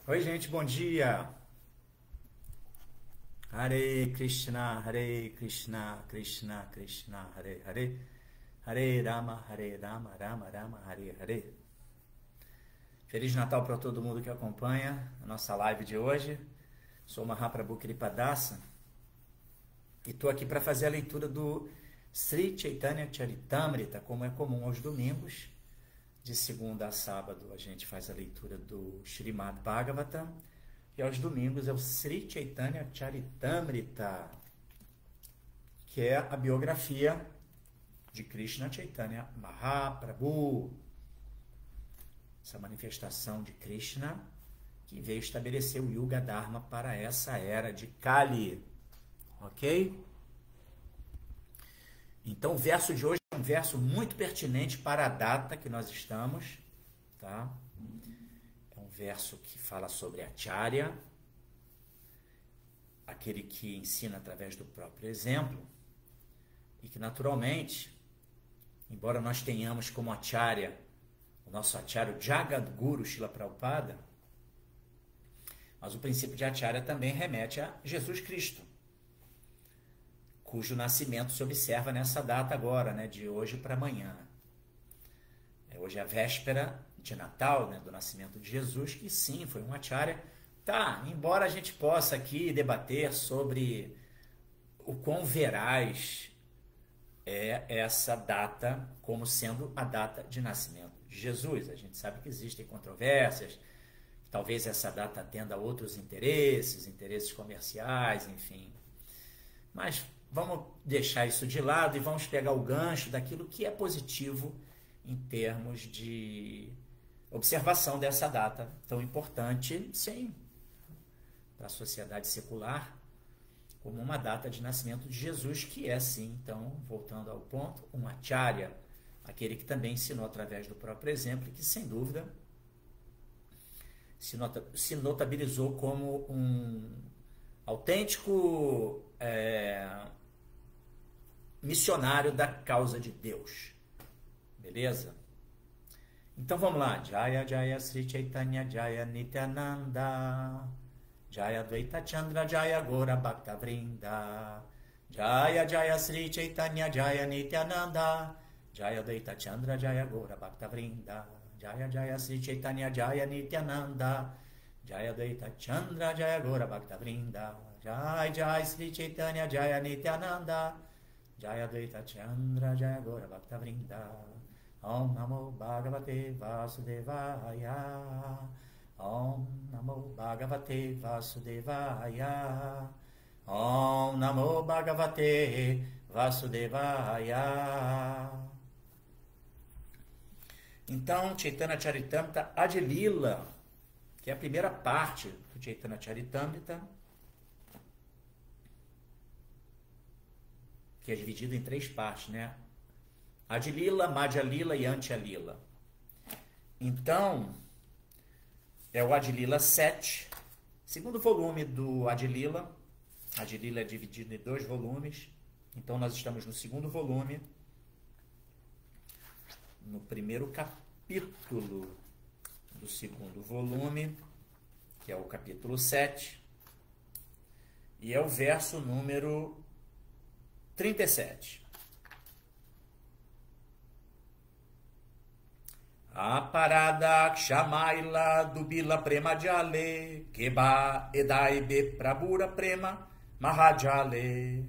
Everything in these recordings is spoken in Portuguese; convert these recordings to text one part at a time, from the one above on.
Oi, gente, bom dia. Hare Krishna, Krishna Krishna, Hare Hare, Hare Rama, Rama Rama, Hare Hare. Feliz Natal para todo mundo que acompanha a nossa live de hoje. Sou Mahaprabhu Kripadasa e estou aqui para fazer a leitura do Sri Chaitanya Charitamrita, como é comum aos domingos. De segunda a sábado a gente faz a leitura do Srimad Bhagavatam e aos domingos é o Sri Chaitanya Charitamrita, que é a biografia de Krishna Chaitanya Mahaprabhu, essa manifestação de Krishna que veio estabelecer o Yuga Dharma para essa era de Kali, ok? Então o verso de hoje é um verso muito pertinente para a data que nós estamos, tá? É um verso que fala sobre Acharya, aquele que ensina através do próprio exemplo, e que naturalmente, embora nós tenhamos como Acharya, o nosso Acharya, o Jagadguru Srila Prabhupada, mas o princípio de Acharya também remete a Jesus Cristo, cujo nascimento se observa nessa data agora, né, de hoje para amanhã. Hoje é a véspera de Natal, né, do nascimento de Jesus, que sim, foi um Acharya. Tá, embora a gente possa aqui debater sobre o quão veraz é essa data como sendo a data de nascimento de Jesus. A gente sabe que existem controvérsias, talvez essa data atenda a outros interesses comerciais, enfim. Mas vamos deixar isso de lado e vamos pegar o gancho daquilo que é positivo em termos de observação dessa data tão importante, sim, para a sociedade secular, como uma data de nascimento de Jesus, que é, sim, então, voltando ao ponto, um Acharya, aquele que também ensinou através do próprio exemplo e que, sem dúvida, se notabilizou como um autêntico missionário da causa de Deus. Beleza? Então vamos lá. Jaya Jaya Sri Chaitanya Jaya Nityananda Jaya Dvaita Chandra Jaya Gora Bhakta Vrinda Jaya Jaya Sri Chaitanya Jaya Nityananda Jaya Dvaita Chandra Jaya Gora Bhakta Vrinda Jaya Jaya Sri Chaitanya Jaya Nityananda Jaya Dvaita Chandra Jaya Gora Bhakta Vrinda Jaya Jaya Sri Chaitanya Jaya Nityananda Jaya Dvaita Chandra Jaya Gora Bhakta Vrinda Om Namo Bhagavate Vasudevaya Om Namo Bhagavate Vasudevaya Om Namo Bhagavate Vasudevaya. Então, Chaitanya Charitamrita Adilila, que é a primeira parte do Chaitanya Charitamrita, que é dividido em três partes, né? Adilila, Madhyalila e Antyalila. Então, é o Adilila 7, segundo volume do Adilila. Adilila é dividido em 2 volumes. Então, nós estamos no segundo volume, no primeiro capítulo do segundo volume, que é o capítulo 7, e é o verso número 37. Aparada Kshamaila Dubila Prema Jale Keba Edaibe Prabura Prema Mahajale.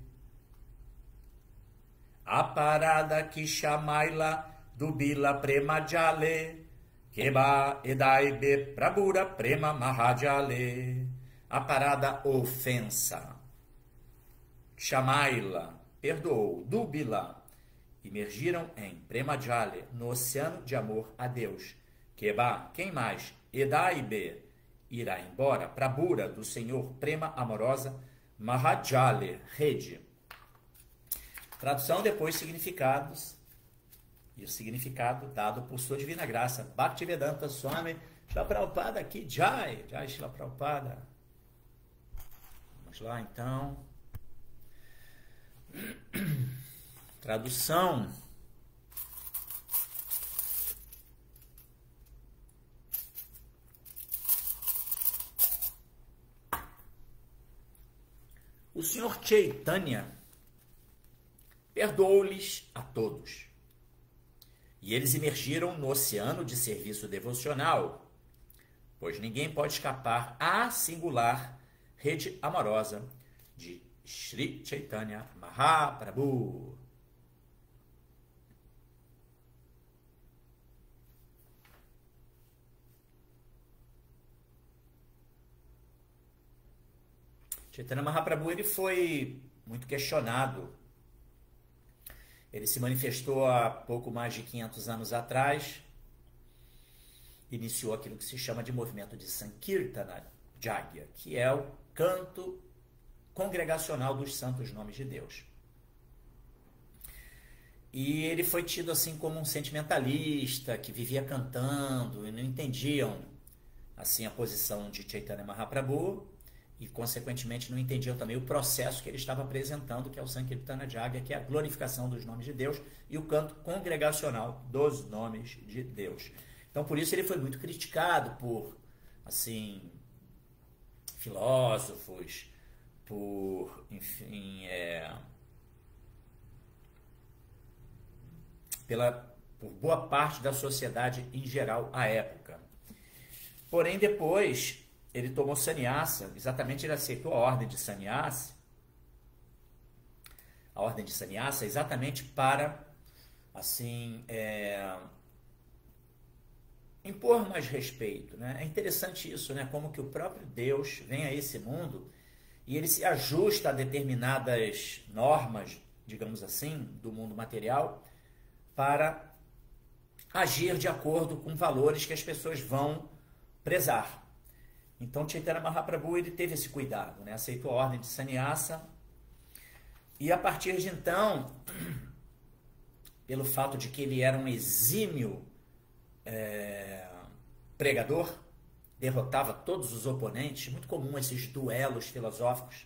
Aparada Kshamaila Dubila Prema Jale Keba Edaibe Prabura Prema Mahajale. Aparada ofensa. Kshamaila perdoou, Dubila imergiram em Prema Jale, no oceano de amor a Deus. Keba, quem mais? Edaibe, irá embora. Prabura, do Senhor, Prema amorosa, Mahajale, rede. Tradução, depois significados, e o significado dado por sua divina graça. Bhaktivedanta Swami Srila Prabhupada aqui, Jai, Jai Srila Prabhupada. Vamos lá, então. Tradução. O Senhor Chaitanya perdoou-lhes a todos. E eles emergiram no oceano de serviço devocional, pois ninguém pode escapar à singular rede amorosa de Sri Chaitanya Mahaprabhu. Chaitanya Mahaprabhu, ele foi muito questionado. Ele se manifestou há pouco mais de 500 anos atrás, iniciou aquilo que se chama de movimento de Sankirtana Jagya, que é o canto congregacional dos santos nomes de Deus. E ele foi tido assim como um sentimentalista que vivia cantando e não entendiam assim a posição de Chaitanya Mahaprabhu e consequentemente não entendiam também o processo que ele estava apresentando, que é o Sankirtana Jagya, que é a glorificação dos nomes de Deus e o canto congregacional dos nomes de Deus. Então por isso ele foi muito criticado por assim filósofos, por enfim, por boa parte da sociedade em geral à época. Porém, depois ele tomou sannyasa, exatamente ele aceitou a ordem de sannyasa. A ordem de sannyasa exatamente para, assim, impor mais respeito, né? É interessante isso, né? Como que o próprio Deus vem a esse mundo e ele se ajusta a determinadas normas, digamos assim, do mundo material, para agir de acordo com valores que as pessoas vão prezar. Então, Chaitanya Mahaprabhu, ele teve esse cuidado, né? Aceitou a ordem de sannyasa e a partir de então, pelo fato de que ele era um exímio pregador, derrotava todos os oponentes, muito comum esses duelos filosóficos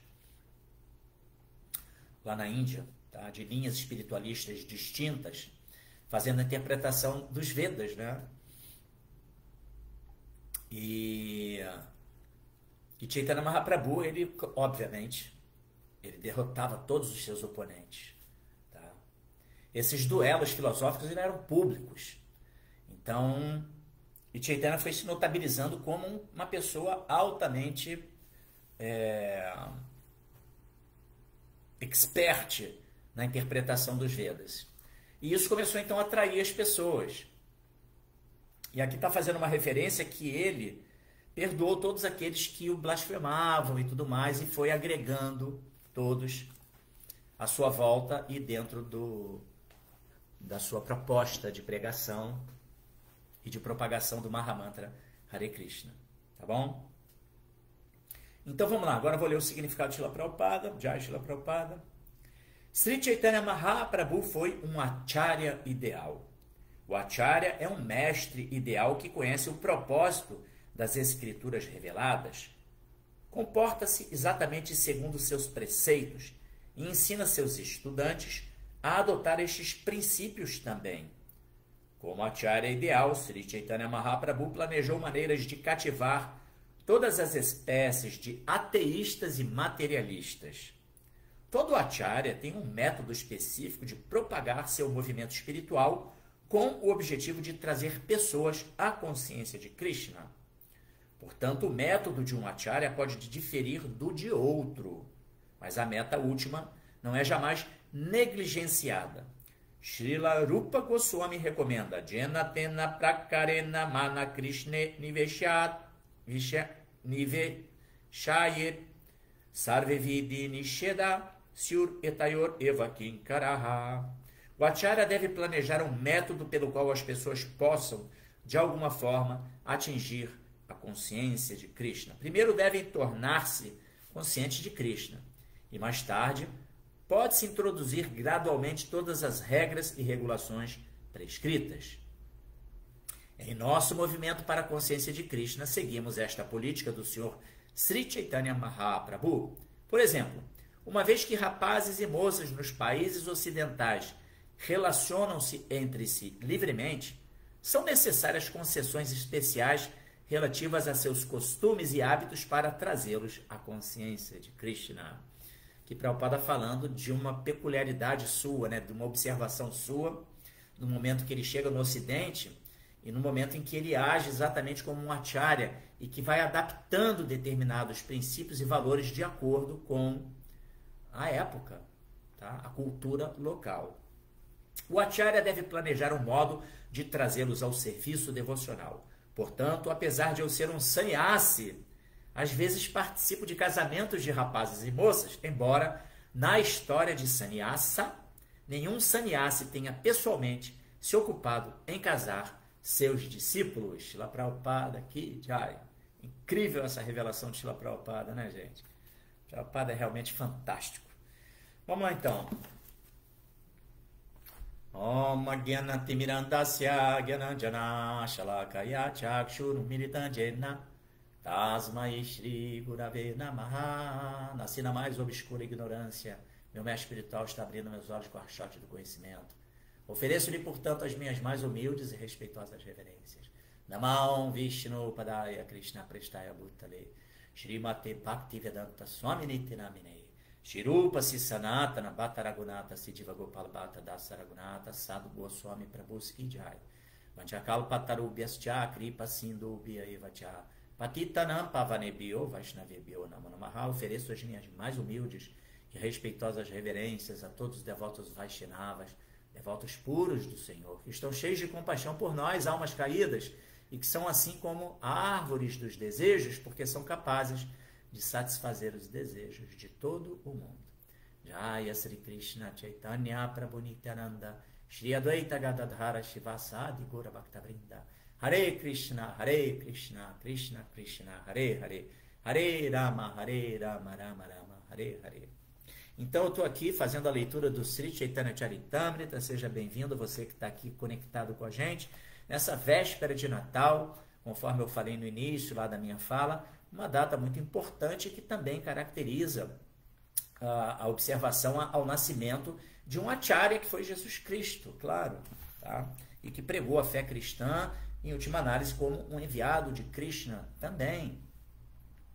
lá na Índia, tá? De linhas espiritualistas distintas, fazendo a interpretação dos Vedas, né? E Chaitanya Mahaprabhu, ele, obviamente, ele derrotava todos os seus oponentes. Tá? Esses duelos filosóficos eles eram públicos. Então, Chaitanya foi se notabilizando como uma pessoa altamente expert na interpretação dos Vedas. E isso começou então a atrair as pessoas. E aqui está fazendo uma referência que ele perdoou todos aqueles que o blasfemavam e tudo mais, e foi agregando todos à sua volta e dentro da sua proposta de pregação e de propagação do Mahamantra Hare Krishna. Tá bom? Então vamos lá, agora eu vou ler o significado de Srila Prabhupada, Jai Srila Prabhupada. Sri Chaitanya Mahaprabhu foi um acharya ideal. O acharya é um mestre ideal que conhece o propósito das escrituras reveladas, comporta-se exatamente segundo seus preceitos e ensina seus estudantes a adotar estes princípios também. Como acharya ideal, Sri Chaitanya Mahaprabhu planejou maneiras de cativar todas as espécies de ateístas e materialistas. Todo acharya tem um método específico de propagar seu movimento espiritual com o objetivo de trazer pessoas à consciência de Krishna. Portanto, o método de um acharya pode diferir do de outro, mas a meta última não é jamais negligenciada. Srila Rupa Goswami recomenda Jena Tena Prakarena Mana Krishne Niveshayet Sarvevidi Nisheda Syur Etayor Eva Kinkaraha. O acharya deve planejar um método pelo qual as pessoas possam, de alguma forma, atingir a consciência de Krishna. Primeiro devem tornar-se conscientes de Krishna e mais tarde pode-se introduzir gradualmente todas as regras e regulações prescritas. Em nosso movimento para a consciência de Krishna, seguimos esta política do Sr. Sri Chaitanya Mahaprabhu. Por exemplo, uma vez que rapazes e moças nos países ocidentais relacionam-se entre si livremente, são necessárias concessões especiais relativas a seus costumes e hábitos para trazê-los à consciência de Krishna. que Prabhupada falando de uma peculiaridade sua, né, de uma observação sua, no momento que ele chega no Ocidente e no momento em que ele age exatamente como um acharya e que vai adaptando determinados princípios e valores de acordo com a época, tá? A cultura local. O acharya deve planejar um modo de trazê-los ao serviço devocional. Portanto, apesar de eu ser um sannyasi, às vezes participo de casamentos de rapazes e moças, embora na história de sannyasa, nenhum sannyasi tenha pessoalmente se ocupado em casar seus discípulos. Shila Prabhupada aqui, Jai. Incrível essa revelação de Shila Prabhupada, né, gente? Prabhupada é realmente fantástico. Vamos lá, então. Om Gyanati Mirandasya Gyananjana Shalakaya Chakshur Militanjena Tasmai Shri Gurave Namaha. Nasci na mais obscura ignorância. Meu mestre espiritual está abrindo meus olhos com a archote do conhecimento. Ofereço-lhe, portanto, as minhas mais humildes e respeitosas reverências. Namam Vishnu Padaya Krishna Prestaya Bhutale Shrimate Bhaktivedanta Swami Nityanamine Shirupa Sisanatana Bhattaragunata Siddhiva Gopala Bhatta Dasaragunata Sadhu Goswami Prabhu Ki Jai Vanchakal Patarubhyascha Kripa Sindhu Bhya Evacha Patitanam Pavanebhyo Vaishnavebhyo Namo Namaha. Ofereço as minhas mais humildes e respeitosas reverências a todos os devotos Vaishnavas, devotos puros do Senhor, que estão cheios de compaixão por nós, almas caídas, e que são assim como árvores dos desejos, porque são capazes de satisfazer os desejos de todo o mundo. Jaya Sri Krishna Chaitanya Prabhu Nityananda Shri Advaita Gadadhara Shivasadi Gora Bhaktavrinda Hare Krishna Krishna Krishna Hare Hare Hare Rama Rama Rama Hare Hare. Então eu estou aqui fazendo a leitura do Sri Chaitanya Charitamrita. Seja bem-vindo você que está aqui conectado com a gente nessa véspera de Natal, conforme eu falei no início lá da minha fala, uma data muito importante que também caracteriza a observação ao nascimento de um acharya que foi Jesus Cristo, claro, tá? E que pregou a fé cristã, em última análise, como um enviado de Krishna também,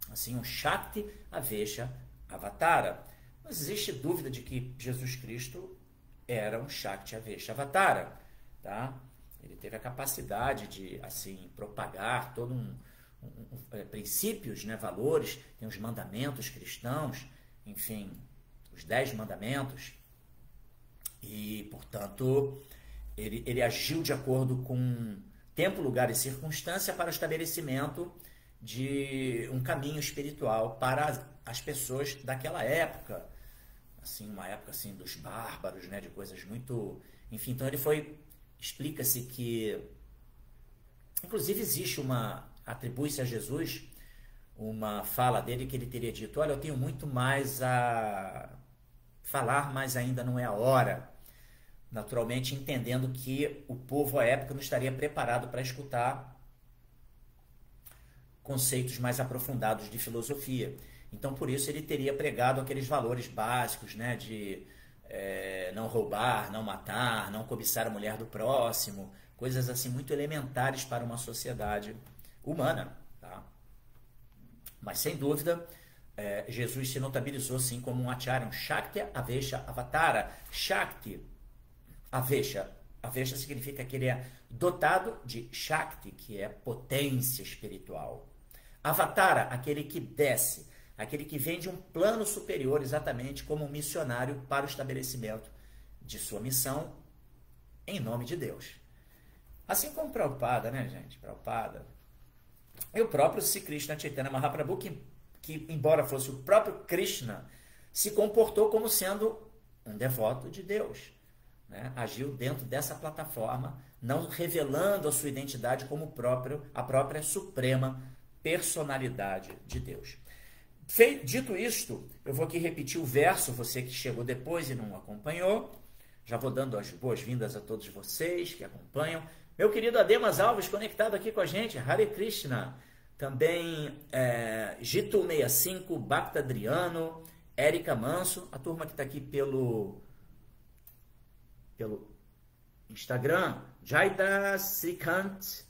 assim, um Shakti Avesha Avatara. Não existe dúvida de que Jesus Cristo era um Shakti Avesha Avatara, tá? Ele teve a capacidade de, assim, propagar todo princípios, né, valores, tem os mandamentos cristãos, enfim, os 10 mandamentos, e, portanto, ele agiu de acordo com tempo, lugar e circunstância para o estabelecimento de um caminho espiritual para as pessoas daquela época, assim, uma época assim dos bárbaros, né, de coisas muito, enfim, então ele foi, explica-se que, inclusive existe atribui-se a Jesus uma fala dele que ele teria dito: olha, eu tenho muito mais a falar, mas ainda não é a hora. Naturalmente entendendo que o povo à época não estaria preparado para escutar conceitos mais aprofundados de filosofia. Então, por isso, ele teria pregado aqueles valores básicos, né, de não roubar, não matar, não cobiçar a mulher do próximo, coisas assim muito elementares para uma sociedade humana, tá? Mas, sem dúvida, Jesus se notabilizou, sim, como um acharya, um Shakti Avesha Avatara. Shakti Avesha significa que ele é dotado de Shakti, que é potência espiritual. Avatara, aquele que desce, aquele que vem de um plano superior, exatamente como um missionário para o estabelecimento de sua missão em nome de Deus. Assim como Prabhupada, né, gente? Prabhupada. E o próprio Sri Krishna Chaitanya Mahaprabhu, que embora fosse o próprio Krishna, se comportou como sendo um devoto de Deus, né? Agiu dentro dessa plataforma, não revelando a sua identidade como a própria suprema personalidade de Deus. Dito isto, eu vou aqui repetir o verso, você que chegou depois e não acompanhou. Já vou dando as boas-vindas a todos vocês que acompanham. Meu querido Ademas Alves, conectado aqui com a gente, Hare Krishna. Também Gito65, Bhakta Adriano, Érica Manso, a turma que está aqui pelo Instagram, Jaida Srikant,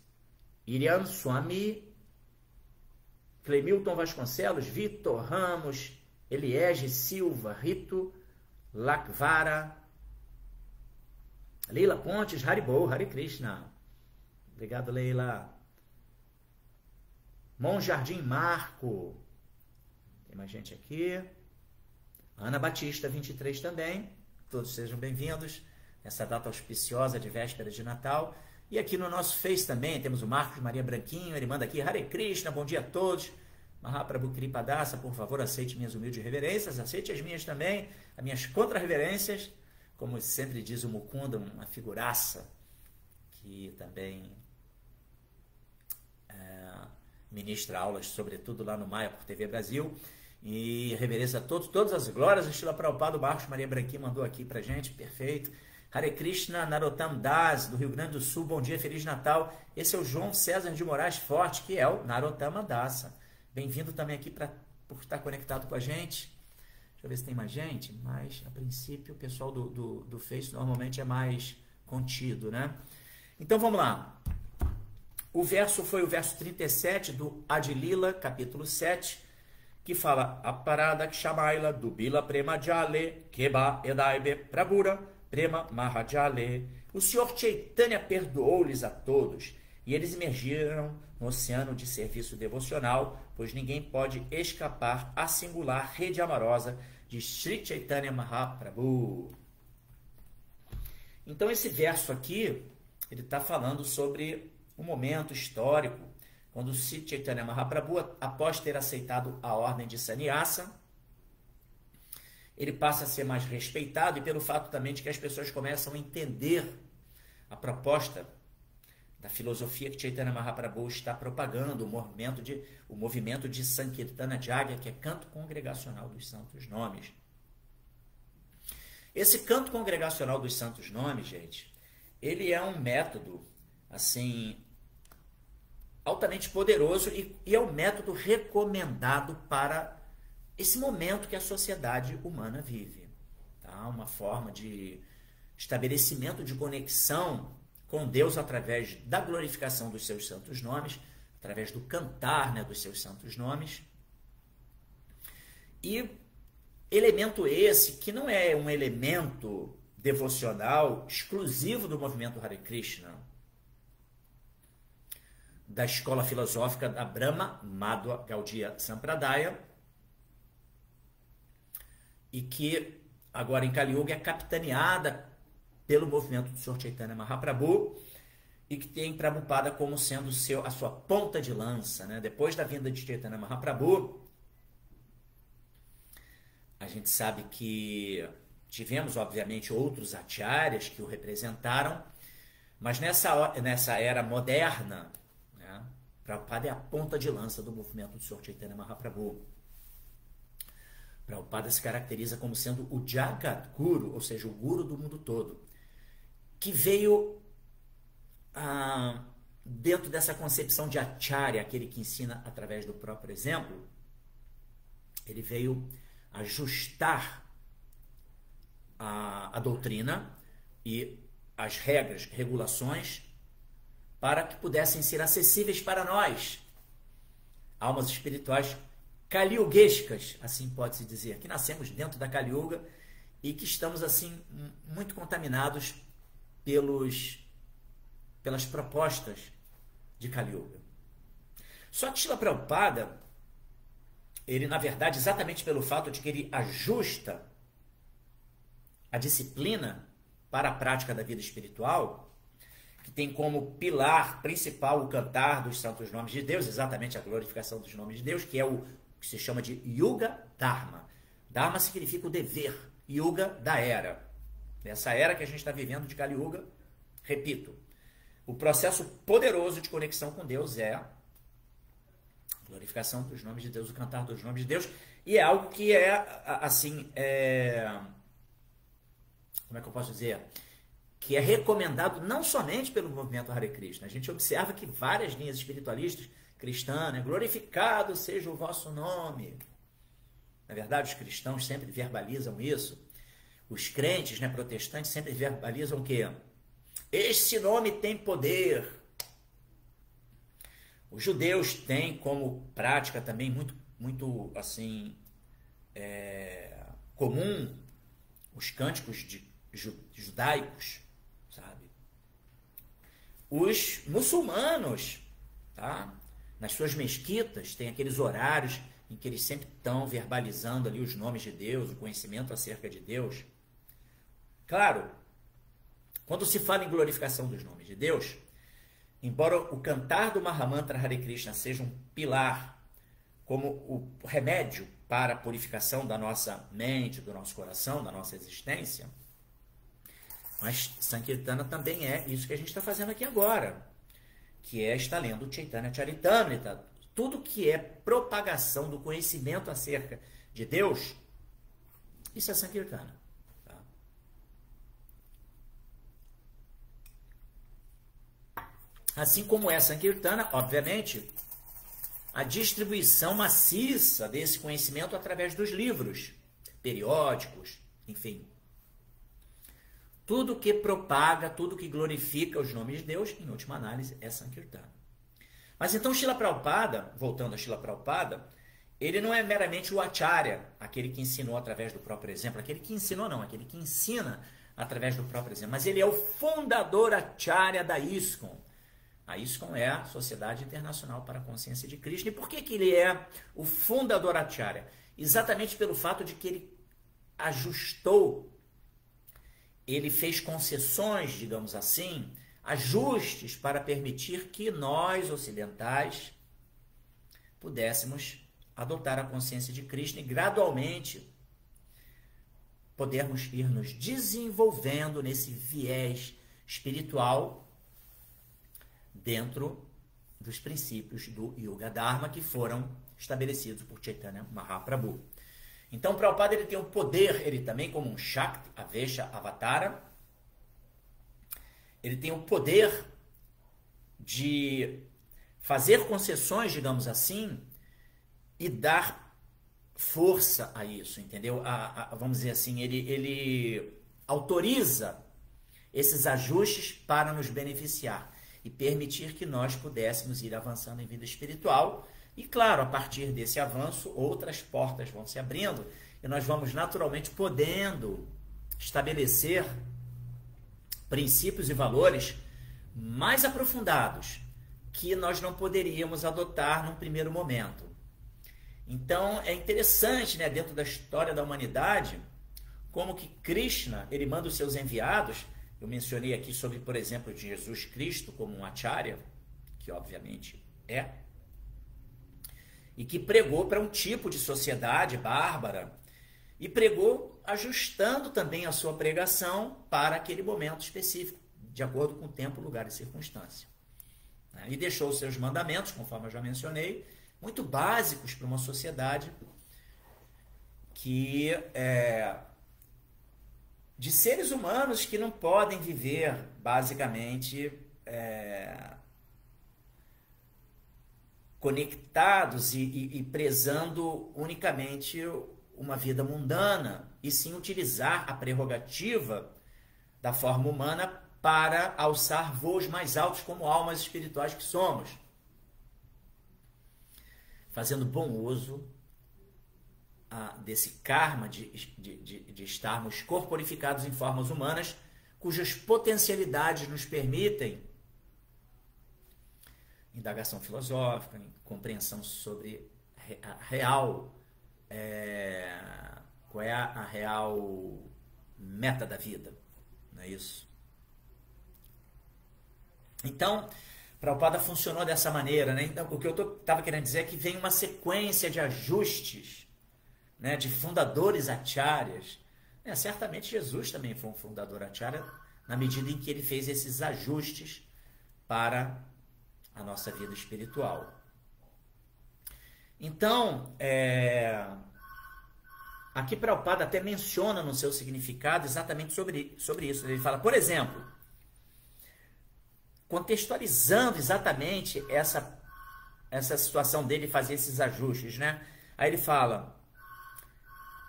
Irian Swami, Clemilton Vasconcelos, Vitor Ramos, Eliege Silva, Rito Lakvara, Leila Pontes, Haribo, Hare Krishna. Obrigado, Leila. Monjardim Marco. Tem mais gente aqui. Ana Batista, 23 também. Todos sejam bem-vindos nessa data auspiciosa de véspera de Natal. E aqui no nosso Face também temos o Marcos Maria Branquinho. Ele manda aqui, Hare Krishna, bom dia a todos. Mahaprabhu Kripadasa, por favor, aceite minhas humildes reverências. Aceite as minhas também, as minhas contra-reverências. Como sempre diz o Mukunda, uma figuraça que também ministra aulas, sobretudo lá no Maia por TV Brasil. E reverência a todos, todas as glórias. Estila Prabhupada, o Marcos Maria Branquinho mandou aqui pra gente, perfeito. Hare Krishna, Narottam Das, do Rio Grande do Sul, bom dia, Feliz Natal. Esse é o João César de Moraes Forte, que é o Narottama Dasa. Bem-vindo também aqui por estar conectado com a gente. Deixa eu ver se tem mais gente, mas a princípio o pessoal do Face normalmente é mais contido, né? Então vamos lá. O verso foi o verso 37 do Adilila, capítulo 7, que fala Aparada Kshamaila Dubila Prema Jale Keba Edaibe Prabhura Prema Mahajale. O Senhor Chaitanya perdoou-lhes a todos e eles emergiram no oceano de serviço devocional, pois ninguém pode escapar à singular rede amorosa de Sri Chaitanya Mahaprabhu. Então esse verso aqui, ele está falando sobre um momento histórico, quando Sri Chaitanya Mahaprabhu, após ter aceitado a ordem de sannyasa, ele passa a ser mais respeitado, e pelo fato também de que as pessoas começam a entender a proposta da filosofia que Chaitanya Mahaprabhu está propagando, o movimento de Sankirtana Jagya, que é canto congregacional dos santos nomes. Esse canto congregacional dos santos nomes, gente, ele é um método, assim, altamente poderoso e é um método recomendado para esse momento que a sociedade humana vive. Tá? Uma forma de estabelecimento de conexão com Deus através da glorificação dos seus santos nomes, através do cantar, né, dos seus santos nomes. E elemento esse que não é um elemento devocional exclusivo do movimento Hare Krishna, da escola filosófica da Brahma Madhva Gaudiya Sampradaya, e que agora em Kali Yuga é capitaneada pelo movimento do Sr. Chaitanya Mahaprabhu, e que tem Prabhupada como sendo a sua ponta de lança, né? Depois da vinda de Chaitanya Mahaprabhu, a gente sabe que tivemos, obviamente, outros acharyas que o representaram, mas nessa era moderna, né, Prabhupada é a ponta de lança do movimento do Sr. Chaitanya Mahaprabhu. Prabhupada se caracteriza como sendo o Jagat Guru, ou seja, o guru do mundo todo, que veio dentro dessa concepção de acharya, aquele que ensina através do próprio exemplo. Ele veio ajustar a doutrina e as regras, regulações, para que pudessem ser acessíveis para nós, almas espirituais kaliuguescas, assim pode-se dizer, que nascemos dentro da Kali Yuga e que estamos assim muito contaminados pelas propostas de Kali Yuga. Só que Srila Prabhupada, ele na verdade, exatamente pelo fato de que ele ajusta a disciplina para a prática da vida espiritual, que tem como pilar principal o cantar dos santos nomes de Deus, exatamente a glorificação dos nomes de Deus, que é o que se chama de Yuga Dharma. Dharma significa o dever, Yuga da era. Essa era que a gente está vivendo de Kali Yuga, repito, o processo poderoso de conexão com Deus é a glorificação dos nomes de Deus, o cantar dos nomes de Deus, e é algo que como é que eu posso dizer? Que é recomendado não somente pelo movimento Hare Krishna. A gente observa que várias linhas espiritualistas cristãs, né, glorificado seja o vosso nome. Na verdade, os cristãos sempre verbalizam isso. Os crentes, né, protestantes, sempre verbalizam o quê? Este nome tem poder. Os judeus têm como prática também muito assim, comum, os cânticos judaicos, sabe? Os muçulmanos, tá? Nas suas mesquitas, tem aqueles horários em que eles sempre estão verbalizando ali os nomes de Deus, o conhecimento acerca de Deus. Claro, quando se fala em glorificação dos nomes de Deus, embora o cantar do Mahamantra Hare Krishna seja um pilar, como o remédio para a purificação da nossa mente, do nosso coração, da nossa existência, mas Sankirtana também é isso que a gente está fazendo aqui agora, que é estar lendo o Chaitanya Charitamrita. Tudo que é propagação do conhecimento acerca de Deus, isso é Sankirtana. Tá? Assim como é Sankirtana, obviamente, a distribuição maciça desse conhecimento através dos livros, periódicos, enfim. Tudo que propaga, tudo que glorifica os nomes de Deus, em última análise, é Sankirtana. Mas então Srila Prabhupada, voltando a Srila Prabhupada, ele não é meramente o Acharya, aquele que ensinou através do próprio exemplo, aquele que ensinou não, aquele que ensina através do próprio exemplo, mas ele é o fundador Acharya da ISKCON. A ISKCON é a Sociedade Internacional para a Consciência de Krishna. E por que ele é o fundador Acharya? Exatamente pelo fato de que ele ajustou, ele fez concessões, digamos assim, ajustes para permitir que nós, ocidentais, pudéssemos adotar a consciência de Krishna e gradualmente podermos ir nos desenvolvendo nesse viés espiritual dentro dos princípios do Yuga Dharma que foram estabelecidos por Chaitanya Mahaprabhu. Então, o Prabhupada ele tem um poder, ele também como um Shakti, Avesha, Avatara, ele tem o poder de fazer concessões, digamos assim, e dar força a isso, entendeu? Vamos dizer assim, ele autoriza esses ajustes para nos beneficiar e permitir que nós pudéssemos ir avançando em vida espiritual. E claro, a partir desse avanço, outras portas vão se abrindo e nós vamos naturalmente podendo estabelecer princípios e valores mais aprofundados que nós não poderíamos adotar num primeiro momento. Então, é interessante, né, dentro da história da humanidade, como que Krishna, ele manda os seus enviados. Eu mencionei aqui sobre, por exemplo, de Jesus Cristo como um Acharya, que obviamente é, e que pregou para um tipo de sociedade bárbara, e pregou ajustando também a sua pregação para aquele momento específico, de acordo com o tempo, lugar e circunstância. E deixou os seus mandamentos, conforme eu já mencionei, muito básicos para uma sociedade que de seres humanos que não podem viver, basicamente, conectados e prezando unicamente uma vida mundana, e sim utilizar a prerrogativa da forma humana para alçar voos mais altos como almas espirituais que somos, fazendo bom uso desse karma de estarmos corporificados em formas humanas, cujas potencialidades nos permitem indagação filosófica, compreensão sobre a real, qual é a real meta da vida, não é isso? Então, Prabhupada funcionou dessa maneira, né? Então, o que eu estava querendo dizer é que vem uma sequência de ajustes, né, de fundadores acharyas. Certamente Jesus também foi um fundador acharya, na medida em que ele fez esses ajustes para a nossa vida espiritual. Então, aqui Prabhupada até menciona no seu significado exatamente sobre isso. Ele fala, por exemplo, contextualizando exatamente essa situação dele fazer esses ajustes, né? Aí ele fala,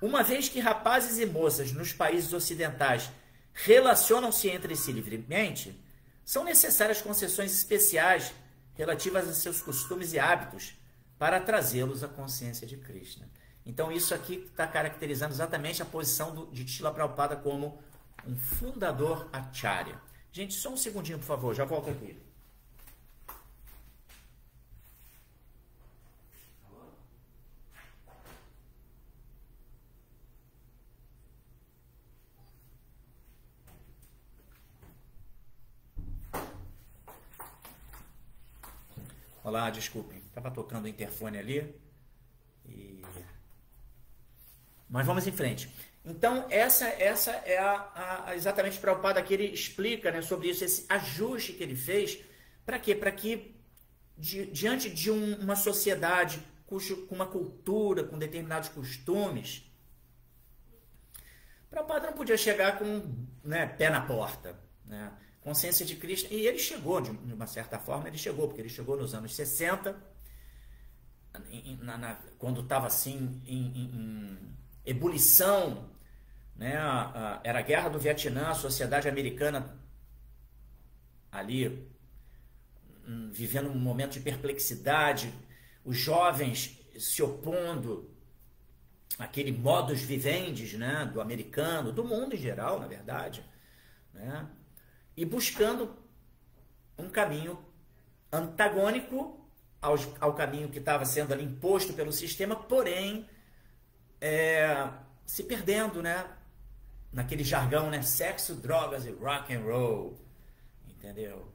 uma vez que rapazes e moças nos países ocidentais relacionam-se entre si livremente, são necessárias concessões especiais relativas a seus costumes e hábitos para trazê-los à consciência de Krishna. Então isso aqui está caracterizando exatamente a posição de Srila Prabhupada como um fundador acharya. Gente, só um segundinho, por favor, já volto aqui. Olá, desculpem, estava tocando o interfone ali. Mas vamos em frente. Então, essa é exatamente Prabhupada que ele explica, né, sobre isso, esse ajuste que ele fez. Para quê? Para que, diante de uma sociedade com uma cultura, com determinados costumes, Prabhupada não podia chegar com, né, pé na porta, né? Consciência de Cristo. E ele chegou, de uma certa forma, porque ele chegou nos anos 60, quando estava assim em ebulição, né? Era a guerra do Vietnã, a sociedade americana ali vivendo um momento de perplexidade, os jovens se opondo àquele modus vivendi, né, do americano, do mundo em geral, na verdade, né, e buscando um caminho antagônico ao caminho que estava sendo ali imposto pelo sistema, porém se perdendo, né, naquele jargão, né, sexo, drogas e rock and roll, entendeu?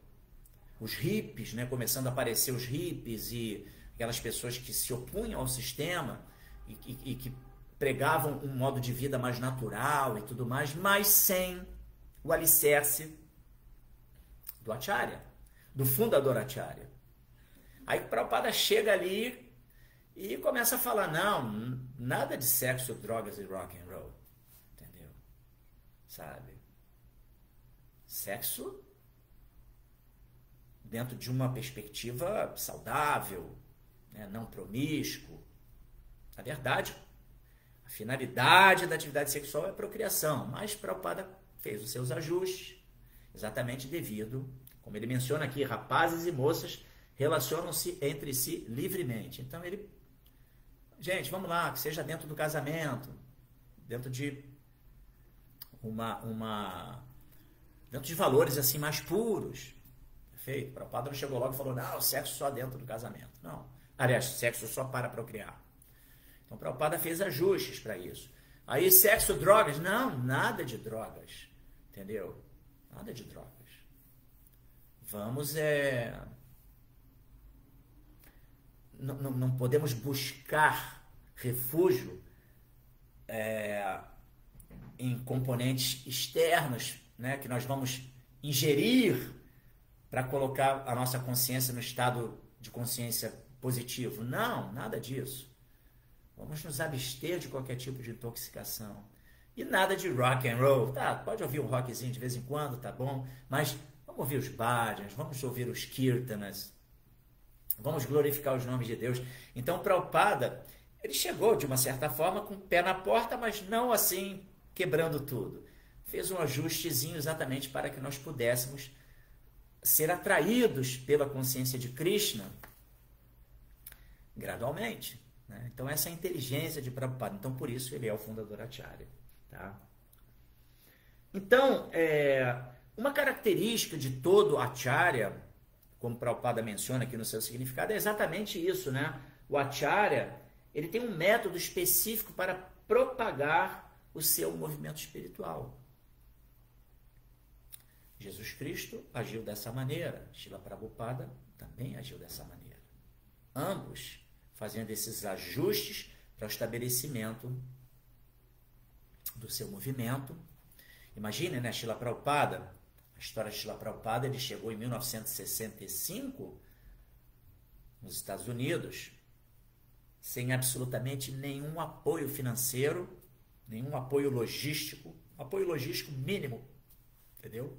Os hippies, né, começando a aparecer os hippies e aquelas pessoas que se opunham ao sistema e que pregavam um modo de vida mais natural e tudo mais, mas sem o alicerce do Acharya, do fundador Acharya. Aí o Prabhupada chega ali e começa a falar, não, nada de sexo, drogas e rock and roll, entendeu? Sabe? Sexo dentro de uma perspectiva saudável, né, não promíscuo. Na verdade, a finalidade da atividade sexual é a procriação, mas Prabhupada fez os seus ajustes, exatamente devido, como ele menciona aqui, rapazes e moças relacionam-se entre si livremente. Então ele, gente, vamos lá, que seja dentro do casamento, dentro de dentro de valores assim mais puros. Perfeito? O Prabhupada não chegou logo e falou, não, sexo só dentro do casamento. Não. Aliás, sexo só para procriar. Então o Prabhupada fez ajustes para isso. Aí sexo, drogas, não, nada de drogas. Entendeu? Nada de drogas. Vamos não podemos buscar refúgio em componentes externos, né, que nós vamos ingerir para colocar a nossa consciência no estado de consciência positivo. Não, nada disso. Vamos nos abster de qualquer tipo de intoxicação. E nada de rock and roll. Tá, pode ouvir um rockzinho de vez em quando, tá bom, mas vamos ouvir os bhajans, vamos ouvir os kirtanas, vamos glorificar os nomes de Deus. Então, Prabhupada, ele chegou, de uma certa forma, com o pé na porta, mas não assim, quebrando tudo. Fez um ajustezinho exatamente para que nós pudéssemos ser atraídos pela consciência de Krishna gradualmente. Né? Então, essa é a inteligência de Prabhupada. Então, por isso, ele é o fundador Acharya. Tá? Então, uma característica de todo Acharya, como Prabhupada menciona aqui no seu significado, é exatamente isso, né? O Acharya, ele tem um método específico para propagar o seu movimento espiritual. Jesus Cristo agiu dessa maneira, Srila Prabhupada também agiu dessa maneira. Ambos fazendo esses ajustes para o estabelecimento do seu movimento. Imagine, né, Srila Prabhupada, a história de Srila Prabhupada, ele chegou em 1965 nos Estados Unidos, sem absolutamente nenhum apoio financeiro, nenhum apoio logístico mínimo, entendeu?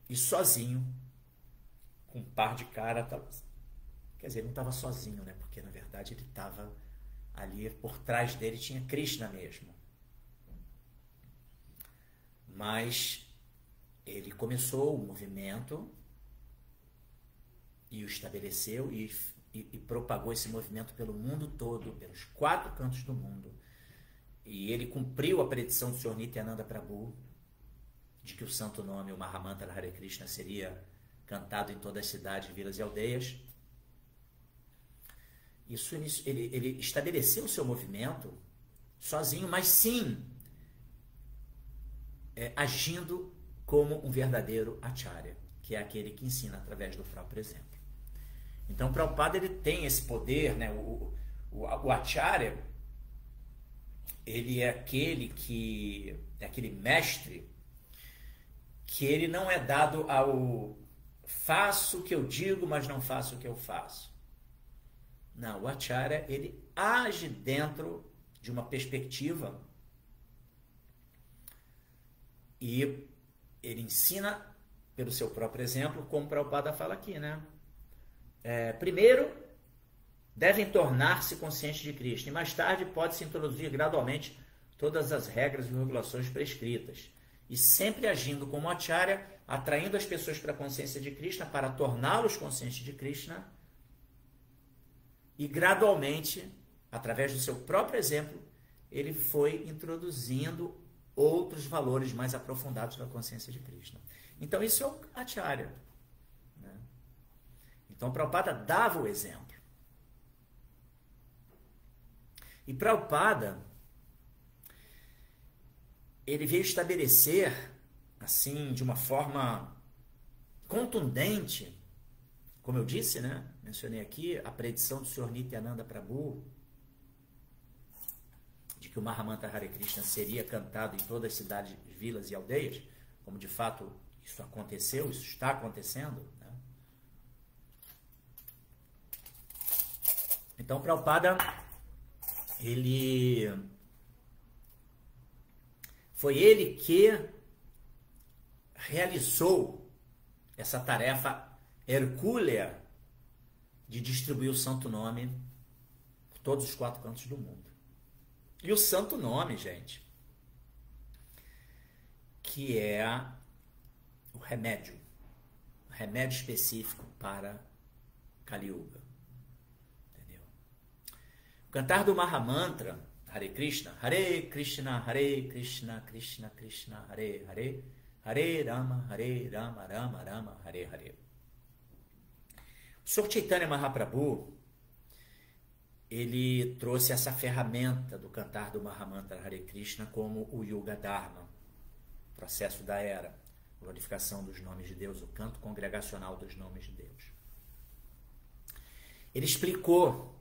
E sozinho, com um par de cara, quer dizer, ele não estava sozinho, né? Porque na verdade ele estava ali, por trás dele tinha Krishna mesmo. Mas ele começou o movimento e o estabeleceu, e e propagou esse movimento pelo mundo todo, pelos 4 cantos do mundo. E ele cumpriu a predição do Sr. Nityananda Prabhu de que o santo nome, o Mahamantra Hare Krishna, seria cantado em todas as cidades, vilas e aldeias. Ele estabeleceu o seu movimento sozinho, mas sim agindo como um verdadeiro acharya, que é aquele que ensina através do próprio exemplo. Então, o Prabhupada, ele tem esse poder, né? O acharya, ele é aquele mestre que ele não é dado ao faço o que eu digo, mas não faço o que eu faço. Não, o acharya, ele age dentro de uma perspectiva e ele ensina pelo seu próprio exemplo, como o Prabhupada fala aqui, né? Primeiro, devem tornar-se conscientes de Krishna e mais tarde pode-se introduzir gradualmente todas as regras e regulações prescritas e sempre agindo como acharya, atraindo as pessoas para a consciência de Krishna, para torná-los conscientes de Krishna e gradualmente, através do seu próprio exemplo, ele foi introduzindo outros valores mais aprofundados da consciência de Krishna. Então isso é o acharya. Né? Então Prabhupada dava o exemplo. E Prabhupada, ele veio estabelecer, assim, de uma forma contundente, como eu disse, né? Mencionei aqui a predição do Sr. Nityananda Prabhu, de que o Mahamantra Hare Krishna seria cantado em todas as cidades, vilas e aldeias, como de fato isso aconteceu, isso está acontecendo. Né? Então, Prabhupada, foi ele que realizou essa tarefa hercúlea de distribuir o santo nome por todos os 4 cantos do mundo. E o santo nome, gente, que é o remédio específico para Kali Yuga. Entendeu? O cantar do Mahamantra Hare Krishna, Krishna, Krishna Krishna, Hare Hare, Hare Rama, Rama Rama, Hare Hare. O Sr. Chaitanya Mahaprabhu, ele trouxe essa ferramenta do cantar do Mahamantra Hare Krishna como o Yuga Dharma, processo da era, glorificação dos nomes de Deus, o canto congregacional dos nomes de Deus. Ele explicou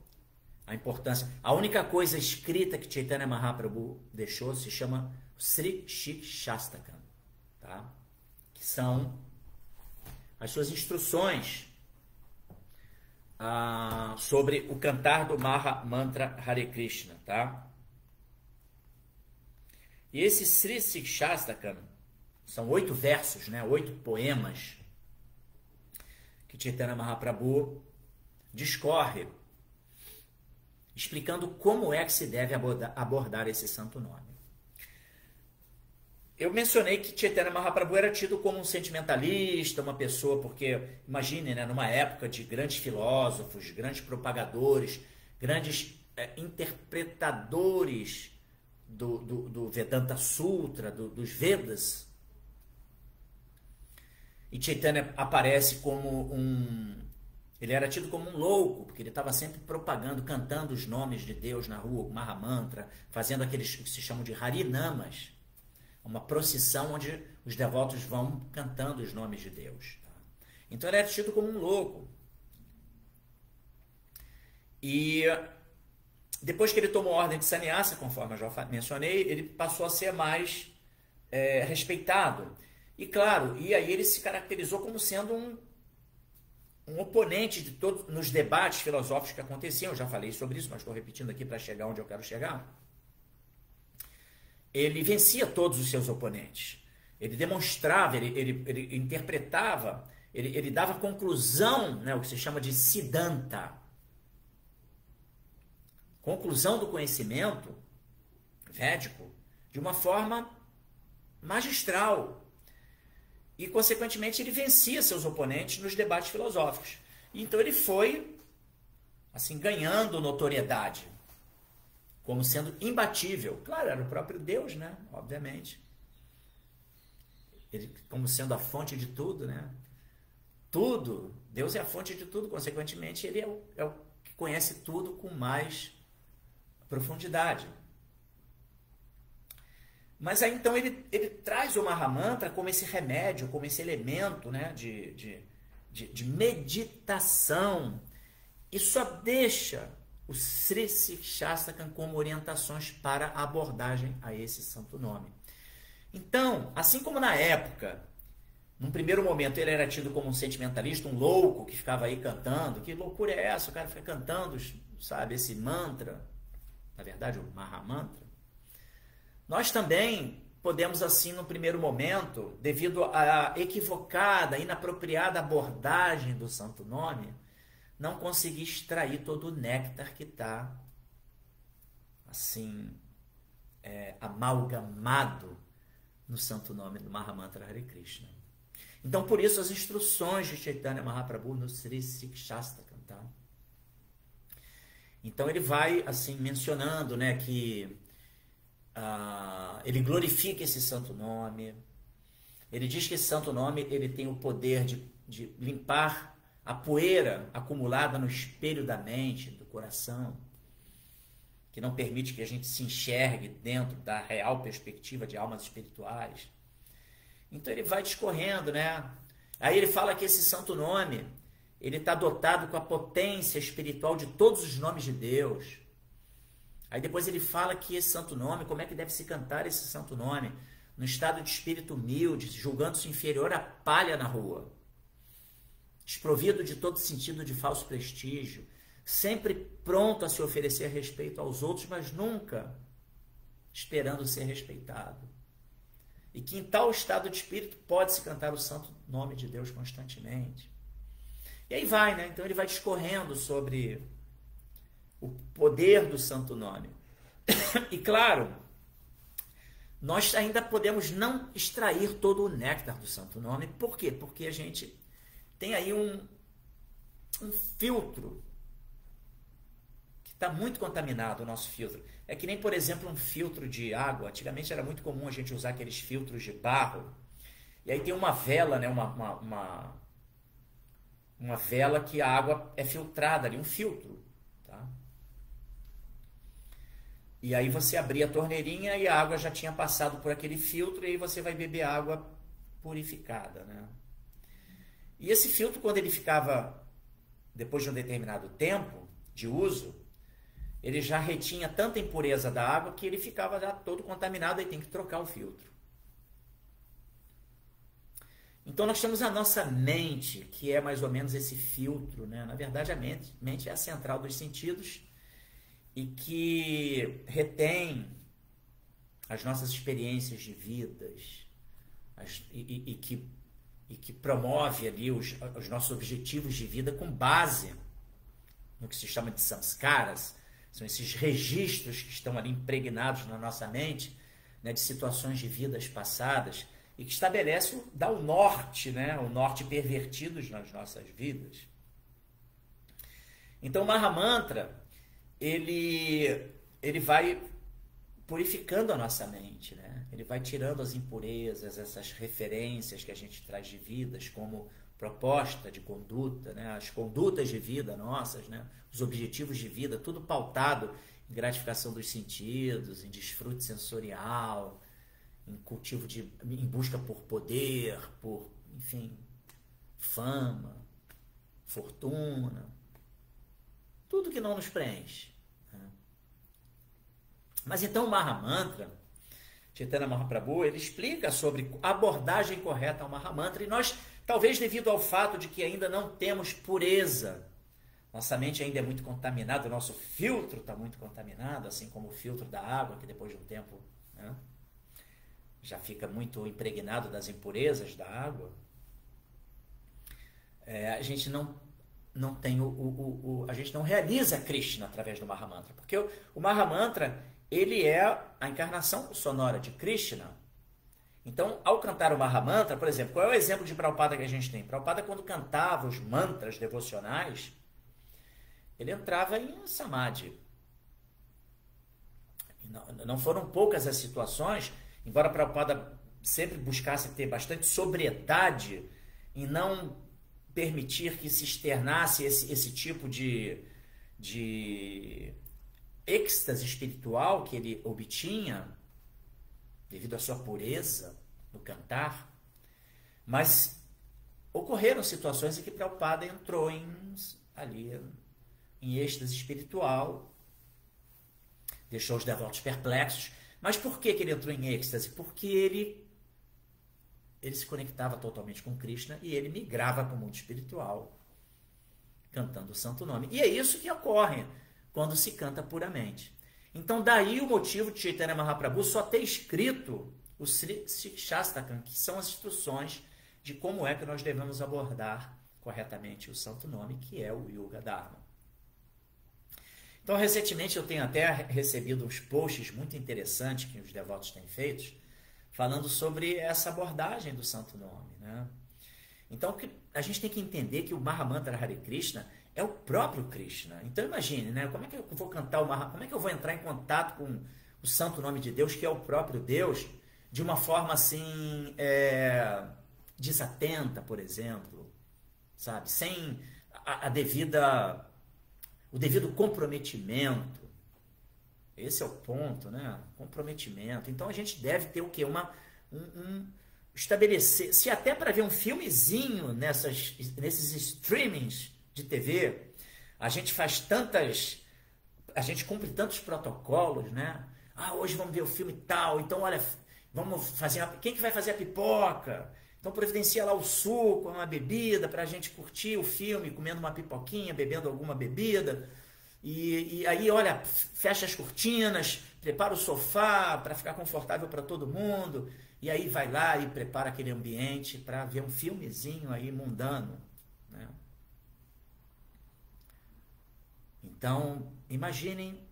a importância. A única coisa escrita que Chaitanya Mahaprabhu deixou se chama Sri Shikshastakam, tá? Que são as suas instruções sobre o cantar do Mahamantra Hare Krishna, tá? E esse Sri Shikshastakam são 8 versos, né? 8 poemas que Chaitanya Mahaprabhu discorre, explicando como é que se deve abordar esse santo nome. Eu mencionei que Chaitanya Mahaprabhu era tido como um sentimentalista, uma pessoa, porque, imagine, né, numa época de grandes filósofos, grandes propagadores, grandes interpretadores do Vedanta Sutra, dos Vedas, e Chaitanya aparece como ele era tido como um louco, porque ele estava sempre propagando, cantando os nomes de Deus na rua, o Mahamantra, fazendo aqueles que se chamam de Harinamas, uma procissão onde os devotos vão cantando os nomes de Deus. Tá? Então ele era tido como um louco. E depois que ele tomou ordem de sannyasa, conforme eu já mencionei, ele passou a ser mais respeitado. E claro, e aí ele se caracterizou como sendo um oponente de todos nos debates filosóficos que aconteciam. Eu já falei sobre isso, mas estou repetindo aqui para chegar onde eu quero chegar. Ele vencia todos os seus oponentes. Ele demonstrava, ele interpretava, ele dava conclusão, né, o que se chama de Siddhanta. Conclusão do conhecimento védico de uma forma magistral. E, consequentemente, ele vencia seus oponentes nos debates filosóficos. Então, ele foi assim, ganhando notoriedade, como sendo imbatível. Claro, era o próprio Deus, né? Obviamente. Ele como sendo a fonte de tudo, né? Tudo. Deus é a fonte de tudo, consequentemente, ele é o que conhece tudo com mais profundidade. Mas aí então ele traz o Mahamantra como esse remédio, como esse elemento, né, de meditação, e só deixa o Sri Sikshastakam como orientações para a abordagem a esse santo nome. Então, assim como na época, num primeiro momento ele era tido como um sentimentalista, um louco que ficava aí cantando, que loucura é essa? O cara fica cantando, sabe, esse mantra, na verdade o Mahamantra. Nós também podemos assim, no primeiro momento, devido à equivocada, inapropriada abordagem do santo nome, não conseguir extrair todo o néctar que está assim, amalgamado no santo nome do Mahamantra Hare Krishna. Então, por isso, as instruções de Chaitanya Mahaprabhu no Sri Sikshastakam, tá? Então, ele vai, assim, mencionando, né, que ele glorifica esse santo nome. Ele diz que esse santo nome ele tem o poder de limpar a poeira acumulada no espelho da mente, do coração, que não permite que a gente se enxergue dentro da real perspectiva de almas espirituais. Então ele vai discorrendo, né? Aí ele fala que esse santo nome, ele está dotado com a potência espiritual de todos os nomes de Deus. Aí depois ele fala que esse santo nome, como é que deve se cantar esse santo nome? No estado de espírito humilde, julgando-se inferior à palha na rua, desprovido de todo sentido de falso prestígio, sempre pronto a se oferecer respeito aos outros, mas nunca esperando ser respeitado. E que em tal estado de espírito pode-se cantar o santo nome de Deus constantemente. E aí vai, né? Então ele vai discorrendo sobre o poder do santo nome. E claro, nós ainda podemos não extrair todo o néctar do santo nome. Por quê? Porque a gente tem aí um filtro que está muito contaminado, o nosso filtro. É que nem, por exemplo, um filtro de água. Antigamente era muito comum a gente usar aqueles filtros de barro. E aí tem uma vela, né? uma vela que a água é filtrada ali, um filtro. Tá? E aí você abria a torneirinha e a água já tinha passado por aquele filtro e aí você vai beber água purificada, né? E esse filtro, quando ele ficava, depois de um determinado tempo de uso, ele já retinha tanta impureza da água que ele ficava já todo contaminado e tem que trocar o filtro. Então nós temos a nossa mente, que é mais ou menos esse filtro, né? Na verdade a mente é a central dos sentidos e que retém as nossas experiências de vidas e que promove ali os nossos objetivos de vida com base no que se chama de samskaras. São esses registros que estão ali impregnados na nossa mente, né, de situações de vidas passadas e que estabelece, dá o norte, né, o norte pervertido nas nossas vidas. Então o Mahamantra, ele vai purificando a nossa mente, né? Ele vai tirando as impurezas, essas referências que a gente traz de vidas como proposta de conduta, né? As condutas de vida nossas, né? Os objetivos de vida, tudo pautado em gratificação dos sentidos, em desfrute sensorial, em cultivo em busca por poder, por, enfim, fama, fortuna, tudo que não nos preenche. Mas então o Mahamantra, Chaitanya Mahaprabhu, ele explica sobre a abordagem correta ao Mahamantra e nós, talvez devido ao fato de que ainda não temos pureza, nossa mente ainda é muito contaminada, o nosso filtro está muito contaminado, assim como o filtro da água, que depois de um tempo, né, já fica muito impregnado das impurezas da água. A gente não tem a gente não realiza Krishna através do Mahamantra, porque o Mahamantra, ele é a encarnação sonora de Krishna. Então, ao cantar o Mahamantra, por exemplo, qual é o exemplo de Prabhupada que a gente tem? Prabhupada, quando cantava os mantras devocionais, ele entrava em Samadhi. Não foram poucas as situações, embora Prabhupada sempre buscasse ter bastante sobriedade e não permitir que se externasse esse tipo de êxtase espiritual que ele obtinha devido à sua pureza no cantar. Mas ocorreram situações em que Prabhupada entrou ali em êxtase espiritual, deixou os devotos perplexos. Mas por que ele entrou em êxtase? Porque ele se conectava totalmente com Krishna e ele migrava para o mundo espiritual, cantando o santo nome. E é isso que ocorre quando se canta puramente. Então, daí o motivo de Chaitanya Mahaprabhu só ter escrito o Sri Shastakam, que são as instruções de como é que nós devemos abordar corretamente o santo nome, que é o Yuga Dharma. Então, recentemente eu tenho até recebido uns posts muito interessantes que os devotos têm feito, falando sobre essa abordagem do santo nome, né? Então, a gente tem que entender que o Mahamantra Hare Krishna é o próprio Krishna. Então, imagine, né? Como é que eu vou cantar o Mahamantra? Como é que eu vou entrar em contato com o santo nome de Deus, que é o próprio Deus, de uma forma assim, desatenta, por exemplo, sabe? Sem o devido comprometimento. Esse é o ponto, né? Comprometimento. Então a gente deve ter o quê? Estabelecer, se até para ver um filmezinho nesses streamings de TV, a gente cumpre tantos protocolos, né? Hoje vamos ver o filme tal, então olha, vamos fazer, quem que vai fazer a pipoca? Então providencia lá o suco, uma bebida para a gente curtir o filme, comendo uma pipoquinha, bebendo alguma bebida. E aí, olha, fecha as cortinas, prepara o sofá para ficar confortável para todo mundo. E aí vai lá e prepara aquele ambiente para ver um filmezinho aí mundano, né? Então, imaginem